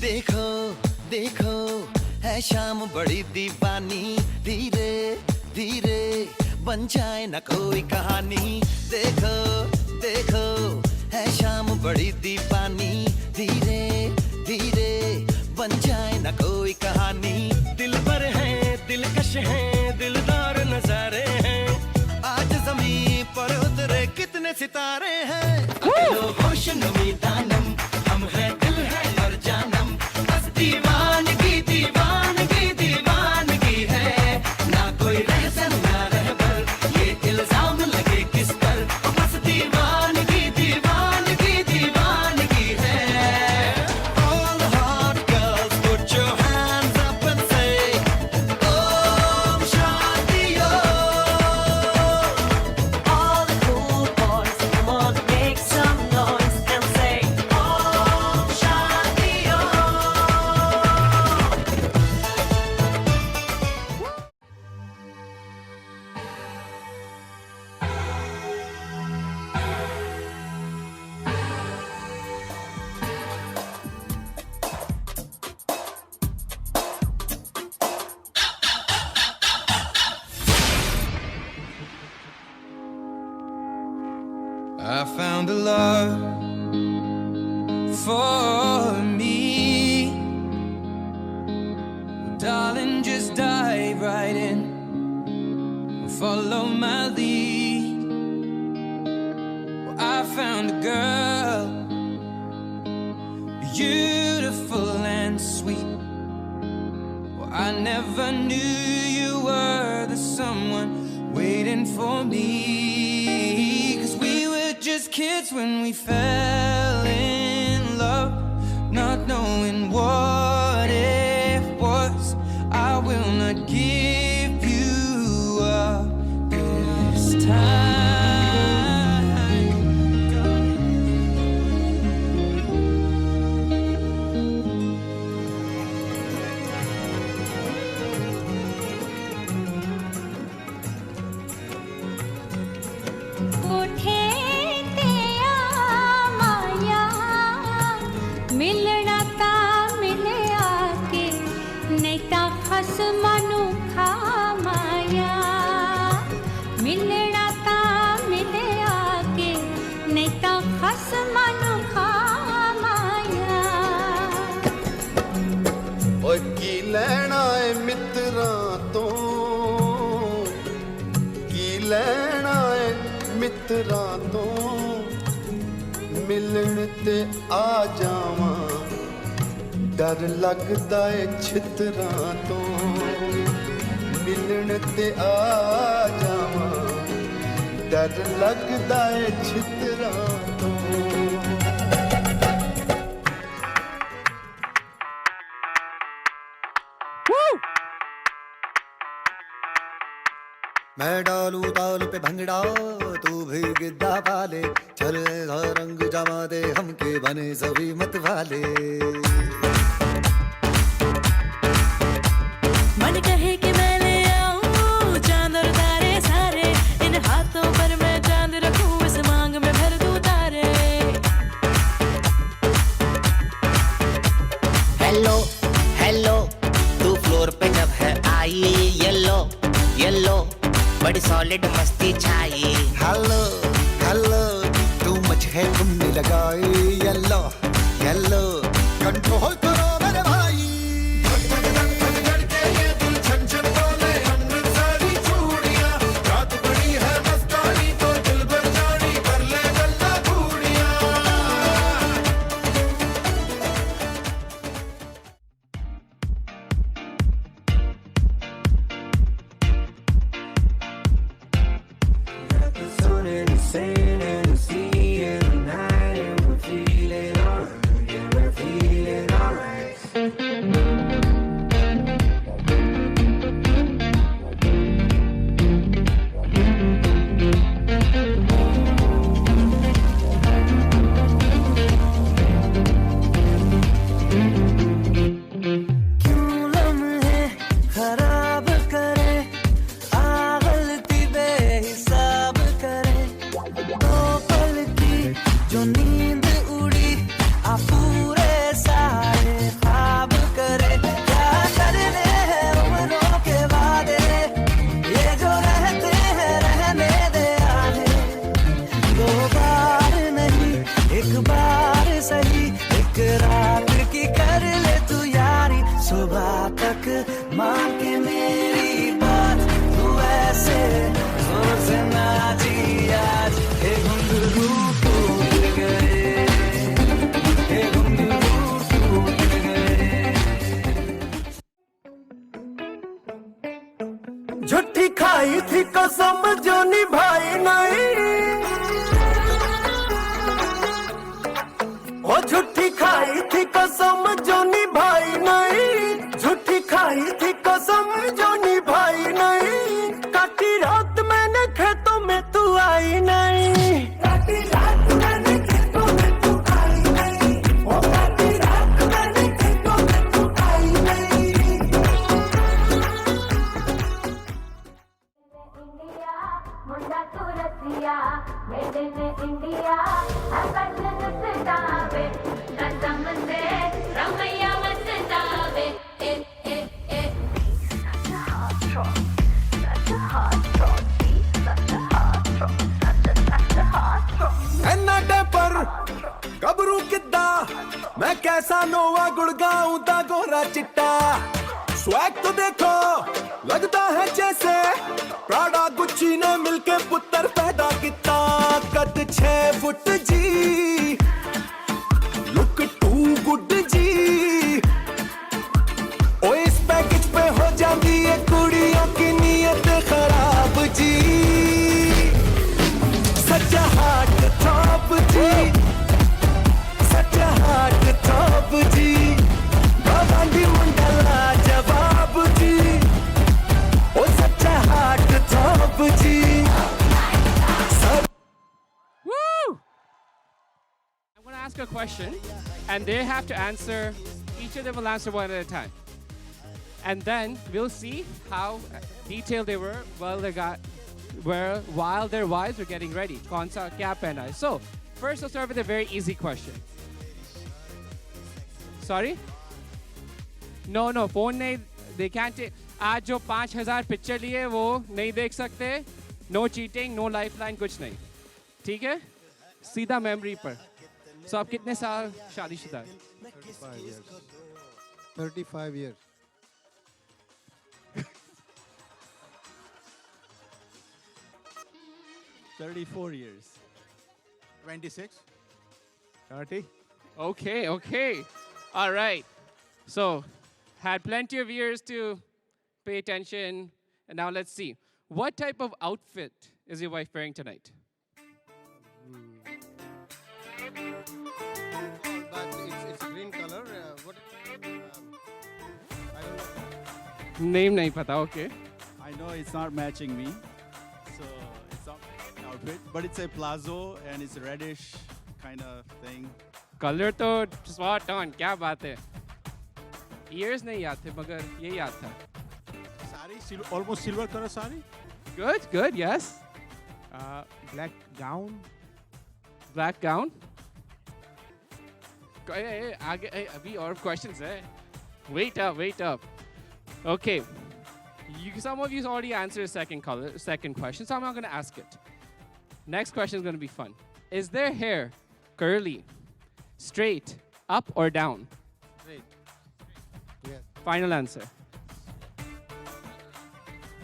देखो देखो है शाम बड़ी दीवानी धीरे धीरे बन जाए न कोई कहानी देखो देखो है शाम बड़ी दीवानी धीरे धीरे बन जाए न कोई कहानी दिल भर है दिलकश है दिलदार नजारे हैं आज ज़मीं पर उतरे कितने सितारे हैं अकेलो होश नमी दानम हम हैं दिल है और जानम बस दीवानगी दीवानगी दीवानगी है ना कोई रहसन ना रहबर ये इल्जाम लगे किस पर बस दीवानगी दीवानगी दीवानगी है All the hot girls put your hands up and say Om Shanti Om All the cool boys come on make some noise and say Om Shanti I found a love for me. Darling, just dive right in. Follow my lead. Well, I found a girl, beautiful and sweet. Well, I never knew you were the someone waiting for me. 'Cause we were just kids when we fell in love, not knowing what it was. I will not give you up this time. कोठे ते आ माया मिलना ता मिले आके नहीं ता खसमां नू खा माया मिलना ता मिले आके नहीं ता खसमां नू खा माया ਓਏ ਕੀ ਲੈਣਾ ਏ ਮਿੱਤਰਾਂ ਤੋਂ ਕੀ ਲੈਣਾ ਏ ਮਿੱਤਰਾਂ ਤੋਂ ਮਿਲਣ ਤੇ ਆ ਜਾਵਾਂ ਡਰ ਲੱਗਦਾ ਏ ਛਿੱਤਰਾਂ ਤੋਂ ਮਿਲਣ ਤੇ ਆ ਜਾਵਾਂ ਡਰ ਲੱਗਦਾ ਏ ਛਿੱਤਰਾਂ ਤੋਂ मैं डालू ताल पे भंगड़ा तू भी गिद्दा पाले चल ऐसा रंग जमा दे हमके बने सभी मत वाले मन कहे कि मैं ले आऊं चांद और तारे सारे इन हाथों पर मैं चांद रखूं इस मांग में भर दूं तारे हेलो हेलो तू फ्लोर पे जब है आई येलो येलो बड़ी सॉलिड मस्ती छाई हेलो हेलो तू मुझे घूमने लगाई येलो येलो कंट्रोल करो मेरे भाई धक धक धक धक धड़के ये दिल छन छन बोले अमृतसरी चूड़ियां रात बड़ी है मस्तानी तो दिल भर sailing the sea in the night, and we're feeling alright. Yeah, we're feeling alright. क्यों लम्हे खराब करे, आ गलती बेहिसाब करे, दो पल की जो नींद उड़ी, आ पूरे सारे ख्वाब करे। क्या करने हैं उम्रों के वादे, ये जो रहते हैं रहने दे आने। दो बार नहीं एक बार सही, एक रात की कर ले तू यारी। सुबह तक मान के मेरी बात, तू ऐसे जोर से नाची आज। हे घुंघरू टूट गए, हे घुंघरू टूट गए। झूठी खाई थी कसम जो निभाई नहीं, ओ झूठी खाई थी कसम जो निभाई नहीं, झूठी खाई थी कसम जो निभाई नहीं। काटी रात मैंने खेतों में तू आई नहीं, काटी रात मैंने खेतों में तू आई नहीं, ओ काटी रात मैंने खेतों में तू आई नहीं। मुंडा तू रसिया मेड इन इंडिया, फैशन सतावे कसम से रमैया मस्तावे। ए ए ए such a hot drop, such a hot drop, such a hot drop, such a hot drop। ਐਨਾ ਡੈਪਰ ਗੱਭਰੂ ਕਿੱਦਾਂ, मैं कैसा नोवा गुड़ गाऊं ता गोरा चिट्टा। स्वैग तो देखो लगता है जैसे प्राडा गुच्ची ने मिलके पुत्र पैदा किता। कद 6 फुट जी, लुक टू गुड जी, ओ इस पैकेज पे हो जाती है कुड़ियों की नीयत खराब जी। सच हार्ट टॉप जी, सच हार्ट टॉप जी, बाबांडी मुंडला जवाब जी, ओ सच हार्ट टॉप जी। Woo! I'm going to ask a question, and they have to answer, each of them will answer one at a time. And then we'll see how detailed they were while their wives were getting ready. Kaun sa kya pehna hai? So, first I'll start with a very easy question. Sorry? No, phone nahi, they can't take. आज जो 5000 picture लिए वो नहीं देख सकते. No cheating, no lifeline, कुछ नहीं. ठीक है? सीधा मेमोरी पर. So आप कितने साल शादीशुदा हैं? 35 years. 35 years. 34 years. 26. 30. Okay. All right. So, had plenty of years to pay attention. And now let's see. What type of outfit is your wife wearing tonight? But it's green color. What? I don't know. Name nahi pata. Okay. I know it's not matching me, so it's not my outfit, but it's a palazzo and it's reddish kind of thing. Color to spot on. क्या बात है? Years नहीं याद थे मगर ये याद था. Sari, almost silver color sari. Good. Yes. Black gown. Black gown. आगे अभी और questions है. Wait up. Okay. Some of you already answered second question, so I'm not going to ask it. Next question is going to be fun. Is their hair curly, straight, up or down? Straight. Yes. Final answer.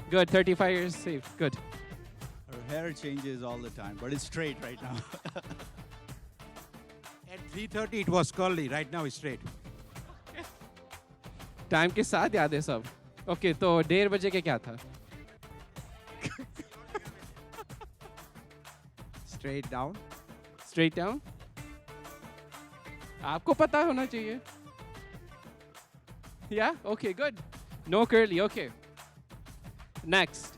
Good. 35 years safe. Good. Her hair changes all the time, but it's straight right now. At 3:30 it was curly. Right now it's straight. Time के साथ याद है सब. Okay तो 1:30 बजे के क्या था? Straight down. Straight down. आपको पता होना चाहिए. Yeah? Okay, good. No curly, okay. Next.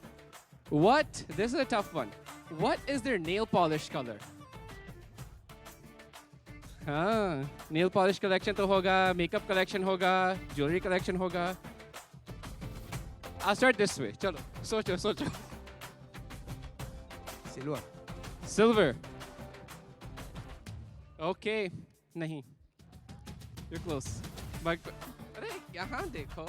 This is a tough one. What is their nail polish color? हाँ, nail polish collection तो होगा, makeup collection होगा, jewelry collection होगा. I'll start this way. चलो, सोचो. Silver. Silver. Okay, नहीं. You're close. अरे यहाँ देखो.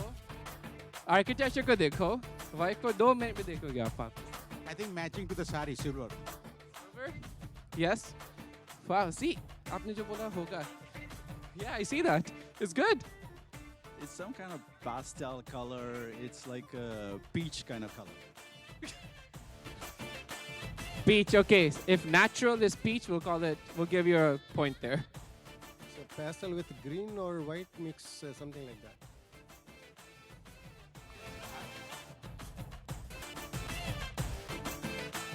Architecture को देखो. White को 2 मिनट में देखोगे आप. I think matching to the sari, silver. Silver? Yes. Wow, see, आपने जो बोला होगा. Yeah, I see that. It's good. It's some kind of pastel color. It's like a peach kind of color. Peach, okay. If natural is peach, we'll give you a point there. So pastel with green or white mix, something like that.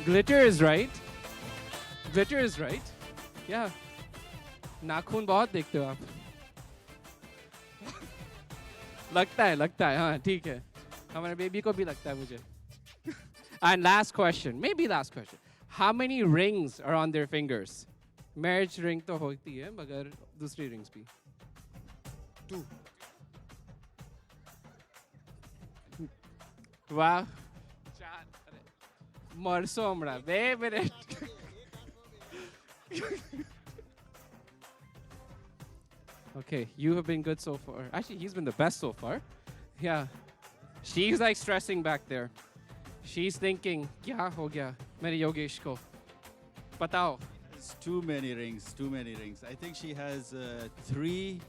Glitter is right. Yeah. नाखून बहुत देखते हो आप. लगता है, हाँ, ठीक है. हमारे बेबी को भी लगता है मुझे. And last question. How many rings are on their fingers? Marriage ring तो होती है, मगर दूसरी rings भी. 2. Wow. 4. मरसो हमरा. Wait a minute. Okay, you have been good so far. Actually, he's been the best so far. Yeah. She's like stressing back there. She's thinking, क्या हो गया मेरे योगेश को? बताओ. It's too many rings. I think she has 3,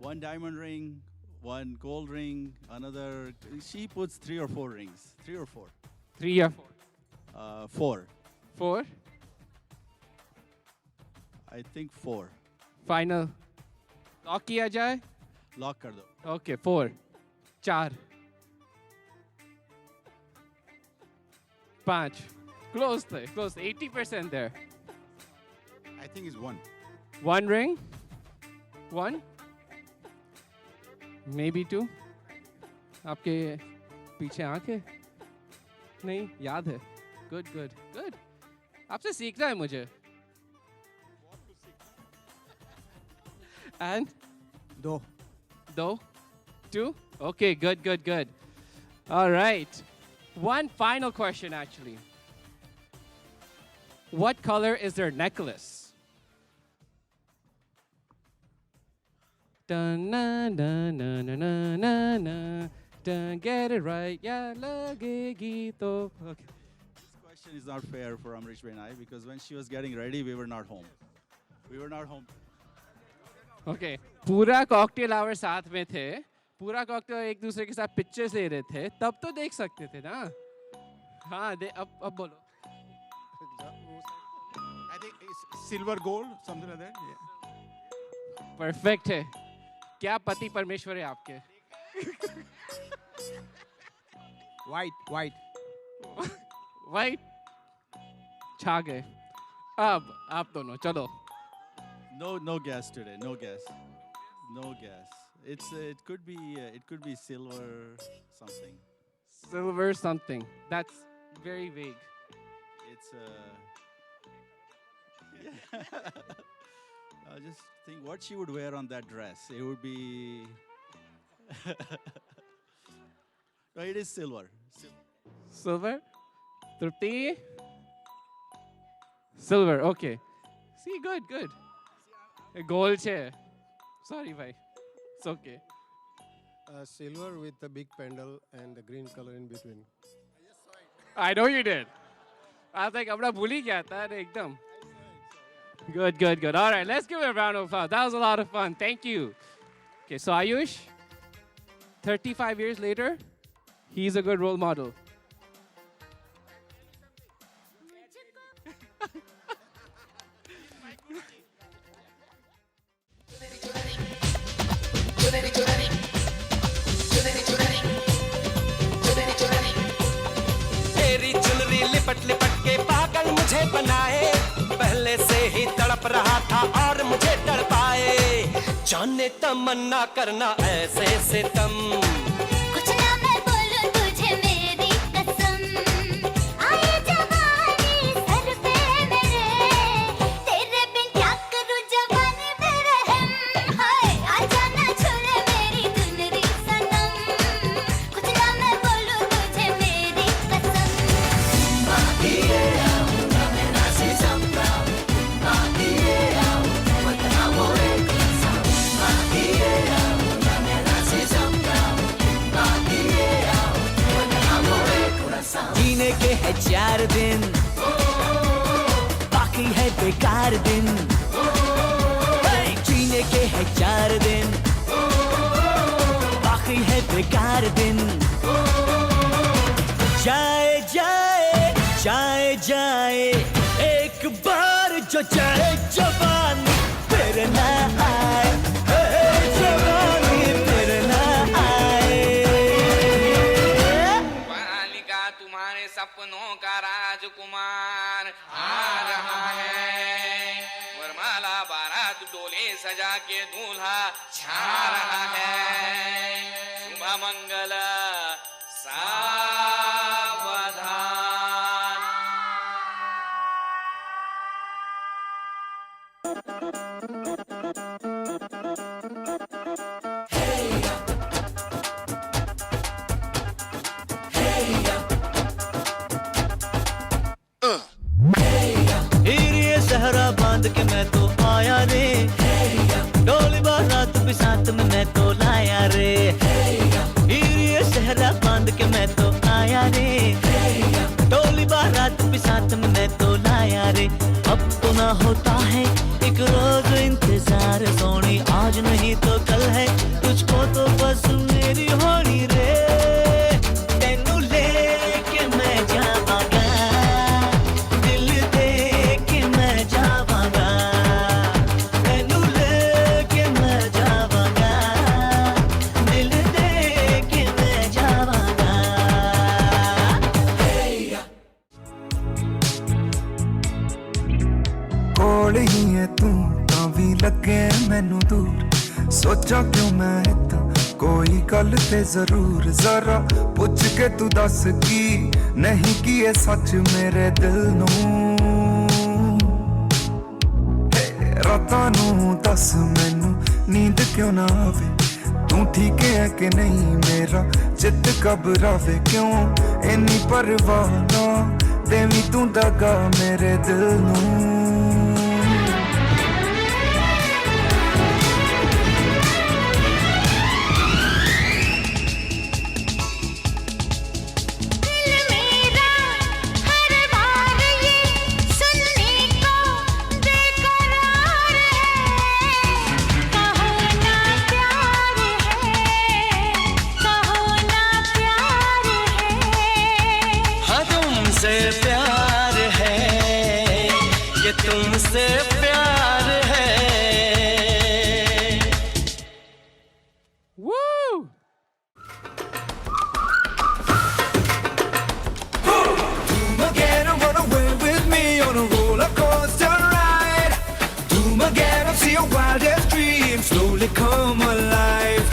1 diamond ring, 1 gold ring, another. She puts 3 or 4 rings. 3 or 4. 3 or 4? 4. 4? I think 4. Final. Lock किया जाए? Lock कर दो. Okay, 4. 4. 5. Close. 80% there. I think it's 1. 1 ring? 1? Maybe 2? आपके पीछे आंखें? नहीं, याद है. Good. आपसे सीखना है मुझे. And? 2. 2? Okay, good. All right. One final question, actually. What color is their necklace? Dun na na na na na na na. Dun, get it right. Yeah, lagegi to. Okay. This question is not fair for Amrish and I because when she was getting ready, we were not home. Okay. पूरा cocktail our साथ में थे. पूरा cocktail एक दूसरे के साथ pictures ले रहे थे. तब तो देख सकते थे ना. हाँ, अब बोलो. I think it's silver gold, something like that. Yeah. Perfect है. क्या पति परमेश्वर है आपके? White. छा गए. अब आप दोनों चलो. No guess today. No guess. It could be silver something. Silver something. That's very vague. It's I just think what she would wear on that dress. It would be. No, it is silver. Silver? Trupti? Silver, okay. See, good. Gold chair. Sorry, bhai. It's okay. Silver with the big pendle and the green color in between. I know you did. I was like, अपना भूल ही गया था एकदम. Good. All right, let's give it a round of applause. That was a lot of fun. Thank you. Okay, so Ayush, 35 years later, he's a good role model. तेरी चुनरी लिपट के पागल मुझे बना बैठा और मुझे तड़पाए, जाने तमन्ना करना ऐसे सितम। कुछ ना मैं बोलूं तुझे मेरी कसम, आए जवानी सर पे मेरे, तेरे बिन क्या करूं जवानी मेरे हम। हाय आजा ना छोड़े मेरी दुनरी सनम, कुछ ना मैं बोलूं तुझे मेरी कसम। Magie una menasi samba, magie un amore corazón, magie una menasi samba, magie un amore corazón। जीने के है 4 दिन, बाकी है बेकार दिन। जीने के है 4 दिन, बाकी है बेकार दिन। जाए जाए जाए जाए एक बार जो जाए जवानी फिर ना आए, जवानी फिर ना आए। बालिका तुम्हारे सपनों का राजकुमार आ रहा है, वरमाला बारात डोले सजा के दूल्हा छा रहा है। शुभ मंगल सावधान। ये सहरा बांध के मैं तो आया रे, डोली बारात भी साथ में मैं तो लाया रे। ये सहरा बांध के मैं तो आया रे, डोली बारात भी साथ में मैं तो लाया रे। अब तो ना होता है एक रोज इंतजार सोनी, आज नहीं तो कल है तुझको तो बस मेरी होनी रे। तेनू लेके मैं जावांगा, दिल दे के मैं जावांगा, तेनू लेके मैं जावांगा, दिल दे के मैं जावांगा। कोल ही है तू तां भी लगे मैनू दूर, सोचा क्यों मैं इतना कोई गल ते जरूर। जरा पुछ के तू दस की नहीं की ये सच मेरे दिल नू। रातां नू दस मैनू नींद क्यों ना आवे, तू ठीक है कि नहीं मेरा चित घबरावे। क्यों इन्नी परवाह ना देवी तू दगा मेरे दिल नू। तुमसे प्यार है, ये तुमसे प्यार है। Woo! Doom again and run away with me on a roller coaster ride. Doom again and see your wildest dreams slowly come alive.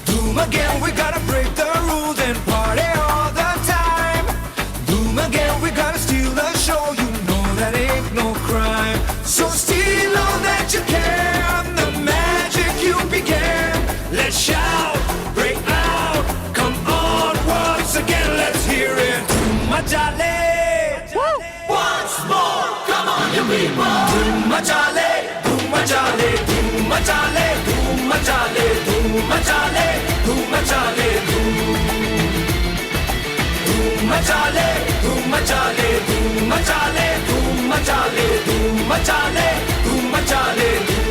Doom again, we gotta break the rules and party all the time. Doom again, we gotta steal the show, you know that ain't no crime. So steal all that you can, the magic you began. Let's shout, break out, come on once again, let's hear it. Doom Majale, once more, come on you people. Doom Majale, Doom Majale, Doom Majale, Doom Majale, Doom Majale, Doom Majale, Doom Majale, Doom Majale, Doom Majale, Doom Majale, Doom Majale, Doom Majale, Doom।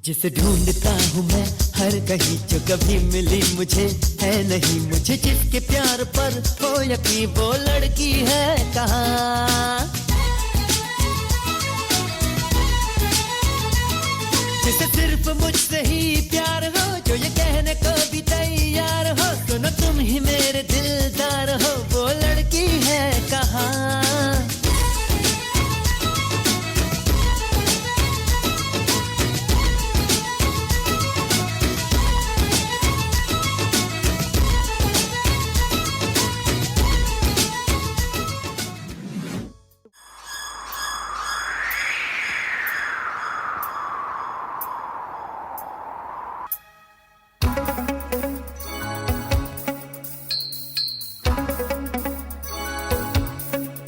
जिसे ढूंढता हूँ मैं हर कहीं, जो कभी मिली मुझे है नहीं, मुझे जिसके प्यार पर हो यकीन वो लड़की है कहाँ। जिसे सिर्फ मुझसे ही प्यार हो, जो ये कहने को भी ही मेरे दिलदार हो, वो लड़की है कहाँ?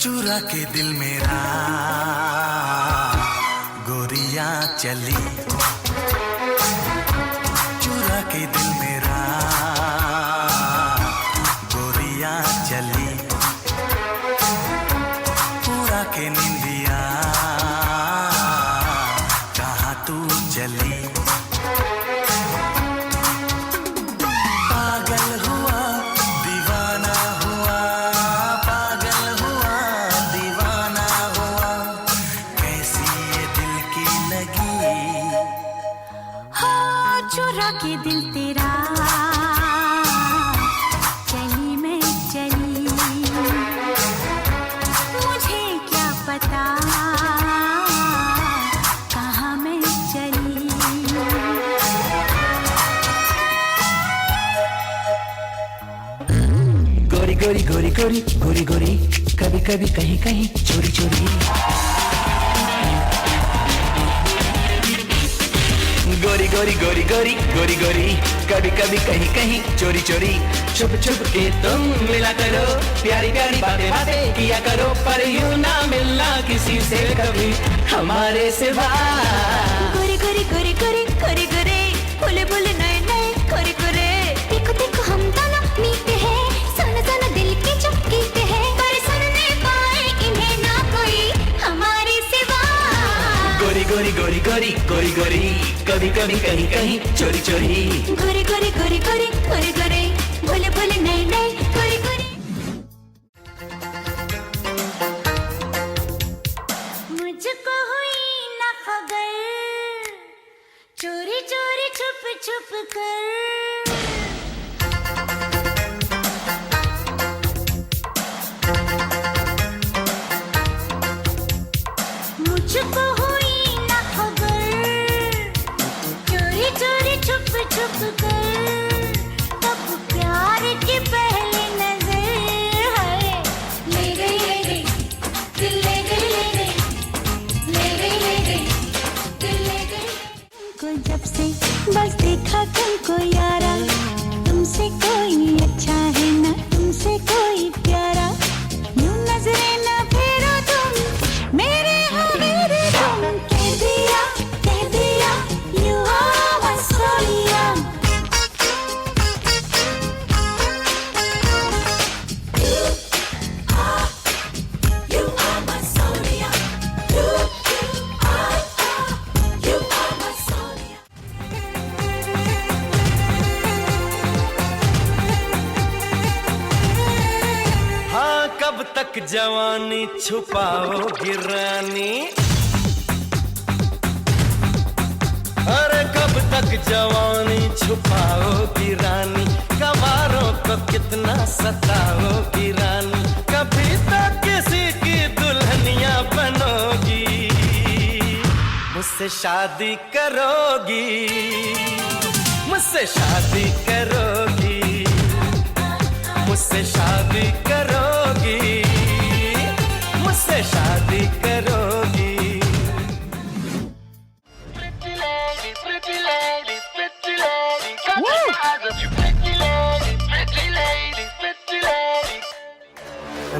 चुरा के दिल मेरा गोरिया चली, चुरा के दिल मेरा गोरिया चली, पूरा के निंदिया कहाँ तू चली। पागल हुआ दीवाना हुआ, पागल हुआ दीवाना हुआ, कैसी ये दिल की लगी। हाँ चुरा के दिल तेरा चली मैं चली, मुझे क्या पता कहाँ मैं चली। गोरी गोरी गोरी गोरी गोरी गोरी, कभी कभी कहीं कहीं चोरी चोरी। गोरी गोरी गोरी गोरी गोरी गोरी, कभी कभी कहीं कहीं चोरी चोरी। छुप छुप के तुम मिला करो, प्यारी प्यारी बातें बातें किया करो, पर यूं ना मिलना किसी से कभी हमारे सिवा। गोरे गोरे गोरे गोरे गोरे गोरे, बोले बोले नए नए गोरे गोरे। देखो देखो हम दोनों मीते हैं, सुन सुन दिल के चुपके हैं, पर सुनने पाए इन्हें ना कोई हमारे सिवा। गोरी गोरी गोरी गोरी गोरी गोरी, कभी कभी कहीं कहीं चोरी चोरी। गोरे गोरे गोरे गोरे गोरे गोरे, बोले बोले नए नए गोरे गोरे। मुझको हुई ना खबर, चोरी चोरी छुप छुप कर। मुझको हुई ना खबर, चोरी चोरी छुप छुप कर। तब प्यार की पहली नजर है ले गई दिल ले गई ले गई ले गई ले गई दिल ले गई। तुमको जब से बस देखा तुमको यारा, तुमसे कोई अच्छा है ना तुमसे कोई प्यारा। यूं नजरें ना फेरो तुम मेरे हो मेरे तुम, कह दिया you are my sonia। You are my sonia, you are my sonia। हाँ कब तक जवानी छुपाओगी रानी, अरे कब तक जवानी छुपाओगी रानी, कवारों को कितना सताओगी रानी, कभी तक किसी की दुल्हनिया बनोगी, मुझसे शादी करोगी, मुझसे शादी करोगी, मुझसे शादी करोगी, मुझसे शादी करोगी।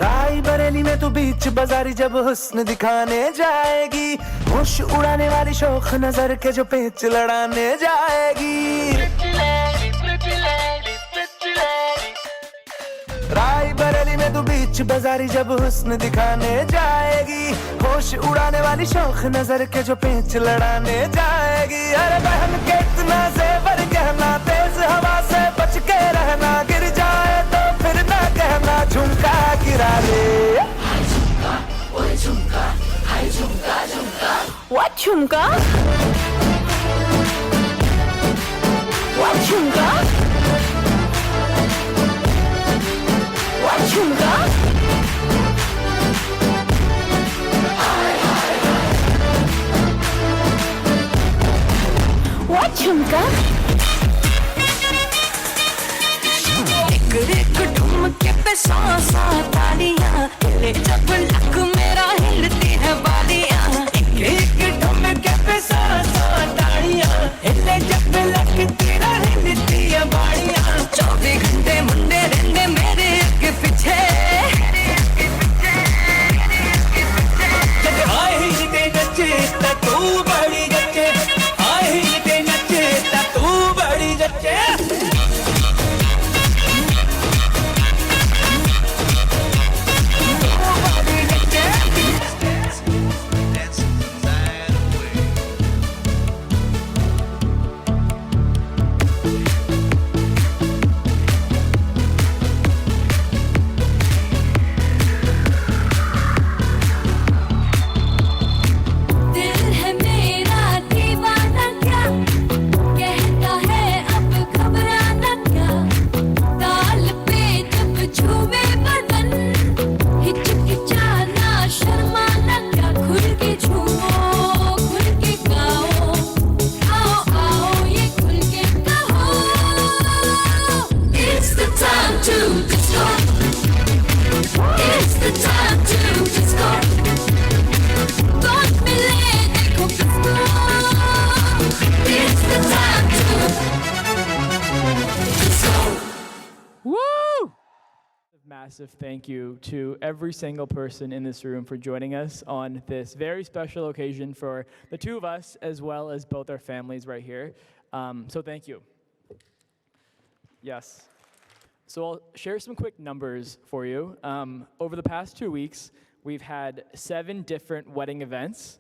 राय बरेली में तू बीच बाजारी जब हुस्न दिखाने जाएगी, होश उड़ाने वाली शौक नजर के जो पेच लड़ाने जाएगी। राय बरेली में तू बीच बाजारी जब हुस्न दिखाने जाएगी, होश उड़ाने वाली शौक नजर के जो पेच लड़ाने जाएगी। अरे बहन के इतना जेवर गहना, तेज हवा से बच के रहना, गिर जाए तो फिर ना कहना झुमका गिरा ले। झुमका हाय झुमका झुमका, What झुमका? What झुमका? झुमका What झुमका एक ठुमके पे सौ तालियां हिले जब लक मेरा हिलती है बालियां एक ठुमके पे सौ तालियां हिले जब लक तेरा हिलती है बालियां 24 घंटे मुंडे रहंदे मेरे आगे पीछे जब हाय हिलते नचे ता तू बड़ी जचे हाय हिलते नचे ता तू बड़ी जचे Massive thank you to every single person in this room for joining us on this very special occasion for the two of us as well as both our families right here. So thank you. Yes. So I'll share some quick numbers for you. Over the past 2 weeks, we've had 7 different wedding events.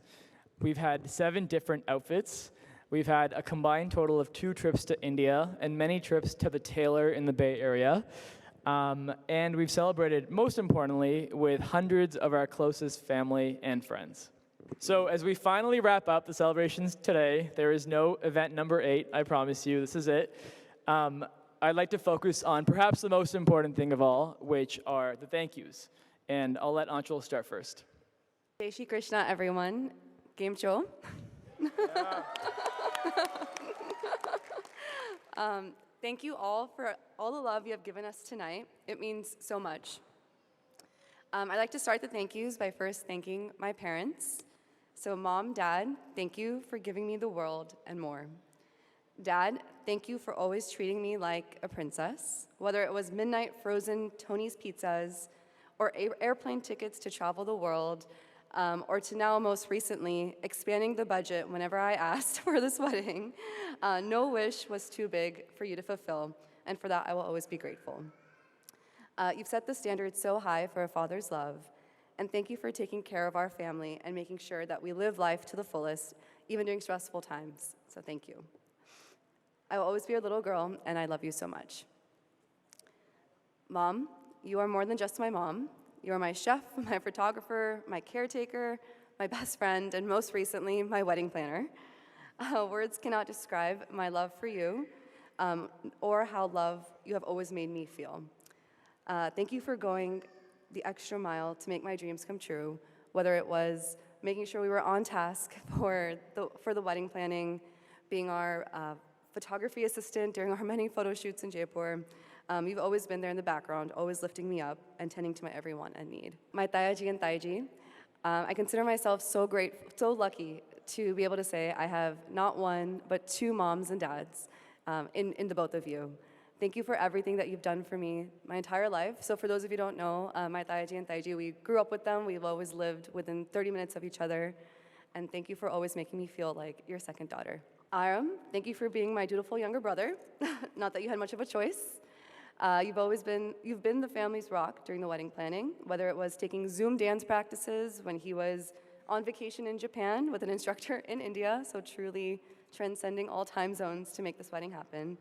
We've had 7 different outfits. We've had a combined total of 2 trips to India and many trips to the tailor in the Bay Area. And we've celebrated, most importantly, with hundreds of our closest family and friends. So as we finally wrap up the celebrations today, there is no event number 8, I promise you, this is it. I'd like to focus on perhaps the most important thing of all, which are the thank yous. And I'll let Anshul start first. Jai Shri Krishna, everyone. Game show. Thank you all for all the love you have given us tonight. It means so much. I'd like to start the thank yous by first thanking my parents. So Mom, Dad, thank you for giving me the world and more. Dad, thank you for always treating me like a princess, whether it was midnight frozen Tony's pizzas or airplane tickets to travel the world, or to now most recently expanding the budget whenever I asked for this wedding. No wish was too big for you to fulfill, and for that I will always be grateful. You've set the standard so high for a father's love, and thank you for taking care of our family and making sure that we live life to the fullest, even during stressful times, so thank you. I will always be your little girl, and I love you so much. Mom, you are more than just my mom. You are my chef, my photographer, my caretaker, my best friend, and most recently, my wedding planner. Words cannot describe my love for you or how love you have always made me feel. Thank you for going the extra mile to make my dreams come true, whether it was making sure we were on task for the wedding planning, being our photography assistant during our many photo shoots in Jaipur. You've always been there in the background, always lifting me up and tending to my every want and need. My Tayaji and Taiji, I consider myself so lucky to be able to say I have not one, but 2 moms and dads in the both of you. Thank you for everything that you've done for me my entire life. So for those of you who don't know, my Tayaji and Taiji, we grew up with them. We've always lived within 30 minutes of each other. And thank you for always making me feel like your second daughter. Aram, thank you for being my dutiful younger brother. Not that you had much of a choice. You've been the family's rock during the wedding planning, whether it was taking Zoom dance practices when he was on vacation in Japan with an instructor in India, so truly transcending all time zones to make this wedding happen,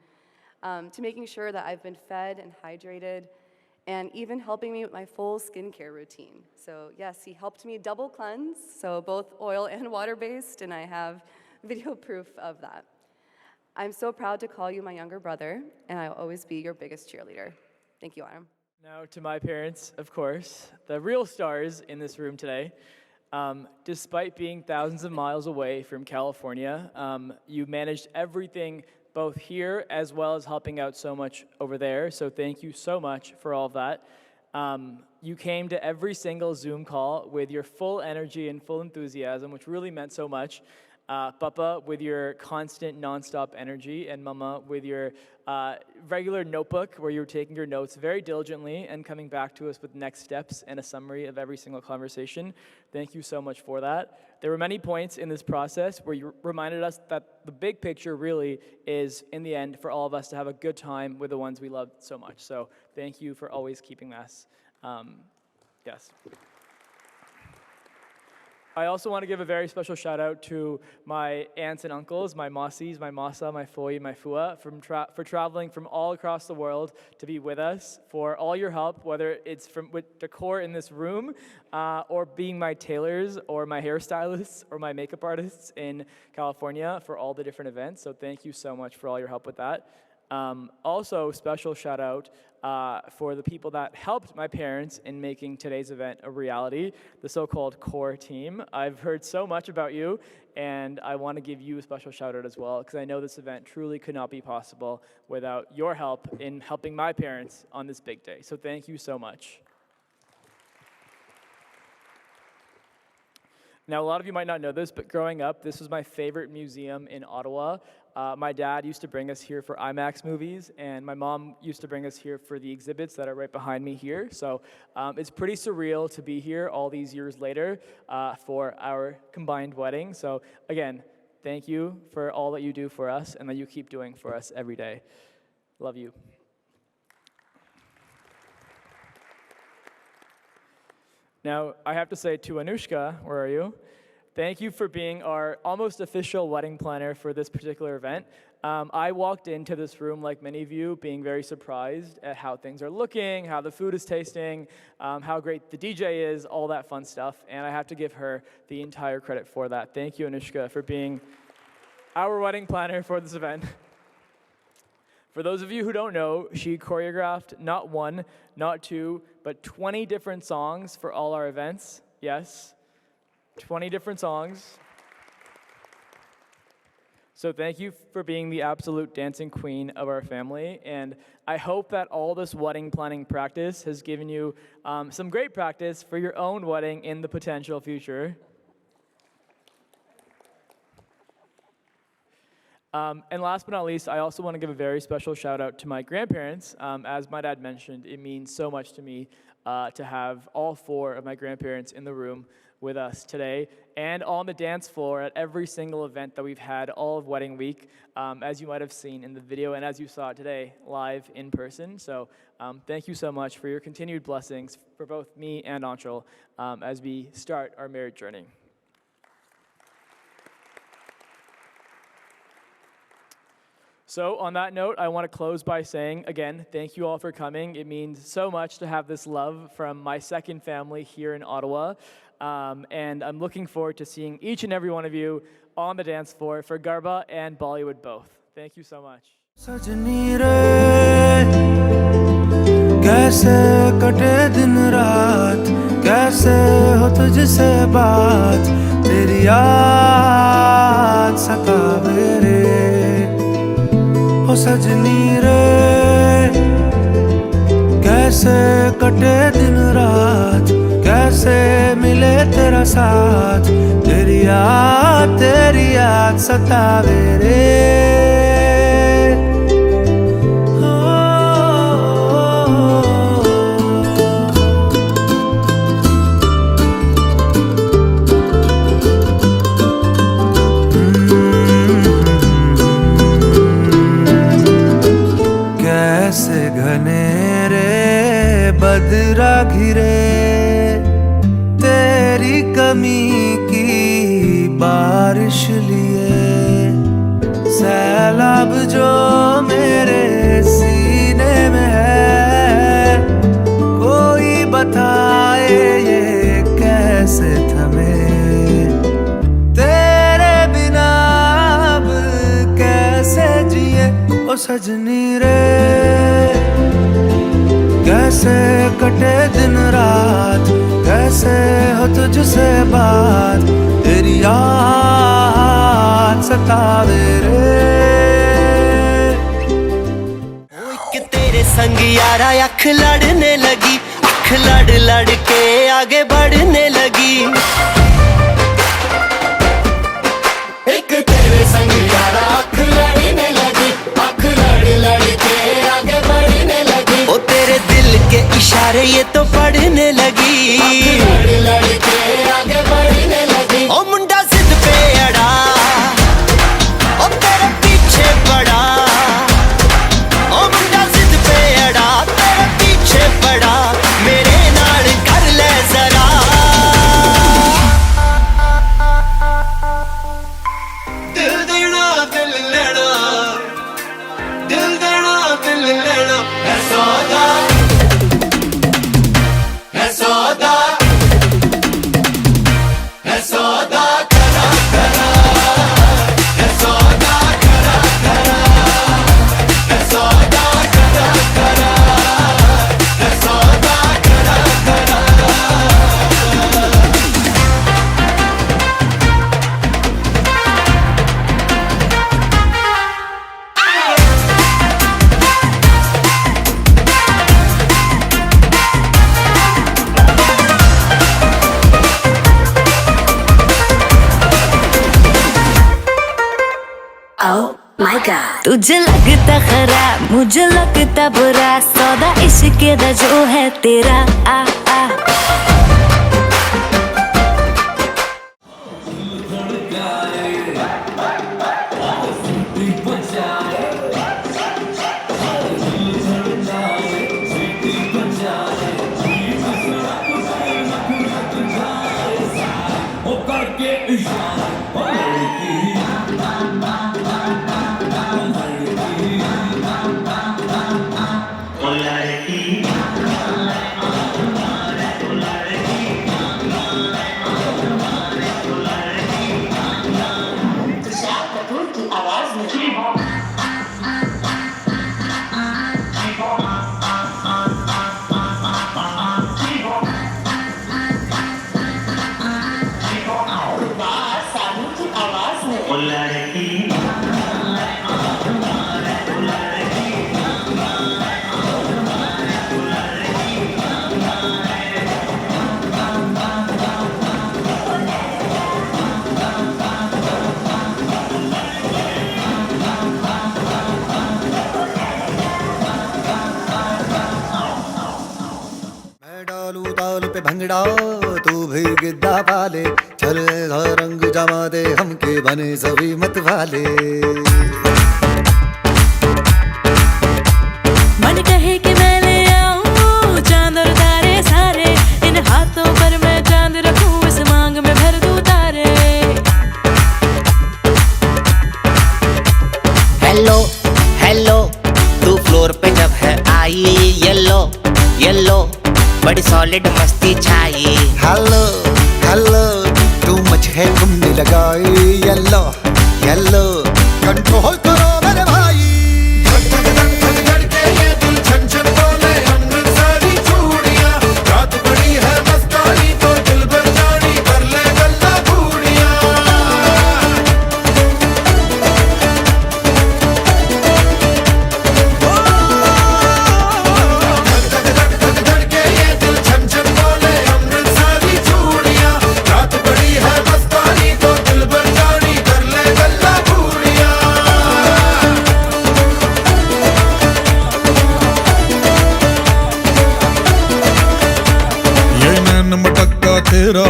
to making sure that I've been fed and hydrated, and even helping me with my full skincare routine. So yes, he helped me double cleanse, so both oil and water-based, and I have video proof of that. I'm so proud to call you my younger brother, and I will always be your biggest cheerleader. Thank you, Aram. Now to my parents, of course, the real stars in this room today. Despite being thousands of miles away from California, you managed everything both here as well as helping out so much over there. So thank you so much for all of that. You came to every single Zoom call with your full energy and full enthusiasm, which really meant so much. Papa, with your constant nonstop energy, and Mama, with your regular notebook where you were taking your notes very diligently and coming back to us with next steps and a summary of every single conversation. Thank you so much for that. There were many points in this process where you reminded us that the big picture really is, in the end, for all of us to have a good time with the ones we love so much. So thank you for always keeping us. Yes. I also want to give a very special shout out to my aunts and uncles, my Mausis, my Masa, my Foi, my Fua, for traveling from all across the world to be with us, for all your help, whether it's with decor in this room, or being my tailors, or my hairstylists, or my makeup artists in California for all the different events. So thank you so much for all your help with that. Also, special shout out for the people that helped my parents in making today's event a reality, the so-called core team. I've heard so much about you, and I want to give you a special shout out as well, because I know this event truly could not be possible without your help in helping my parents on this big day. So thank you so much. Now, a lot of you might not know this, but growing up, this was my favorite museum in Ottawa. My dad used to bring us here for IMAX movies, and my mom used to bring us here for the exhibits that are right behind me here. So it's pretty surreal to be here all these years later for our combined wedding. So again, thank you for all that you do for us and that you keep doing for us every day. Love you. Now, I have to say to Anushka, where are you? Thank you for being our almost official wedding planner for this particular event. I walked into this room, like many of you, being very surprised at how things are looking, how the food is tasting, how great the DJ is, all that fun stuff, and I have to give her the entire credit for that. Thank you, Anushka, for being our wedding planner for this event. For those of you who don't know, she choreographed not one, not two, but 20 different songs for all our events. Yes, 20 different songs. So thank you for being the absolute dancing queen of our family, and I hope that all this wedding planning practice has given you some great practice for your own wedding in the potential future. And last but not least, I also want to give a very special shout out to my grandparents. As my dad mentioned, it means so much to me to have all four of my grandparents in the room with us today and on the dance floor at every single event that we've had all of wedding week, as you might have seen in the video and as you saw today live in person. So thank you so much for your continued blessings for both me and Anshul as we start our marriage journey. So on that note, I want to close by saying, again, thank you all for coming. It means so much to have this love from my second family here in Ottawa. And I'm looking forward to seeing each and every one of you on the dance floor for Garba and Bollywood both. Thank you so much. सजनी रे कैसे कटे दिन रात कैसे हो तुझसे बात तेरी याद सतावे रे हो सजनी रे कैसे कटे दिन रात कैसे मिले तेरा साथ तेरी याद सतावे रे बदरा घिरे तेरी कमी की बारिश लिए सैलाब जो मेरे सीने में है कोई बताए ये कैसे थमे तेरे बिना अब कैसे जिए ओ सजनी रे कैसे कटे दिन रात, कैसे हो तुझसे बात, तेरी याद सतावे रे। एक तेरे संग यारा अख लड़ने लगी, अख लड़ लड़ के आगे बढ़ने लगी। एक तेरे संग यारा अख लड़ने लगी, अख लड़ लड़ के आगे बढ़ने लगी। ओ तेरे दिल के इशारे ये तो पढ़ने लगी, लड़ लड़ के आगे बढ़ने लगी। ओ मुंडा जिद पे अड़ा, ओ तेरे पीछे पड़ा, ओ मुंडा जिद पे अड़ा, तेरे पीछे पड़ा, मेरे नाल कर ले जरा। दिल देना दिल लेना, दिल देना दिल लेना, है सौदा, है सौदा, है सौदा करा करा, है सौदा करा करा, है सौदा करा करा, है सौदा करा करा। Oh my God, तुझे लगता खराब, मुझे लगता बुरा, सौदा इश्क दा जो है तेरा आ आ। भंगड़ा तू भी गिद्दा पाले, चले रंग जमा दे हमके बने सभी मत वाले। मन कहे कि मैं ले आऊं चांद और तारे सारे, इन हाथों पर मैं चांद रखूं, इस मांग में भर दूं तारे। हेलो हेलो तू फ्लोर पे जब है आई, येलो येलो बड़ी सॉलिड मस्ती छाई। हेलो हेलो तू मच है तुमने लगाई, येलो येलो कंट्रोल करो मेरे भाई। तेरा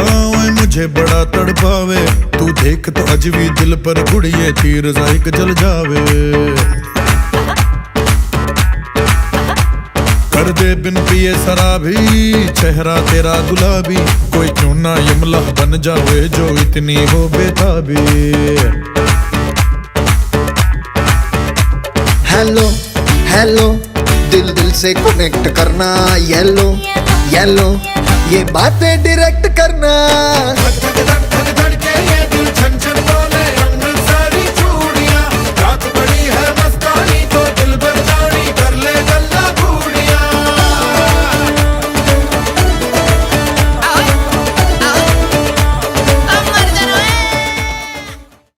मुझे बड़ा तड़पावे, तू देख तो अज भी दिल पर गुड़िए तीर जाइक जल जावे। कर दे बिन पिए शराबी, चेहरा तेरा गुलाबी, कोई क्यों ना यमला बन जावे जो इतनी हो बेताबी। हेलो हेलो दिल दिल से कनेक्ट करना, येलो येलो ये बातें डायरेक्ट करना।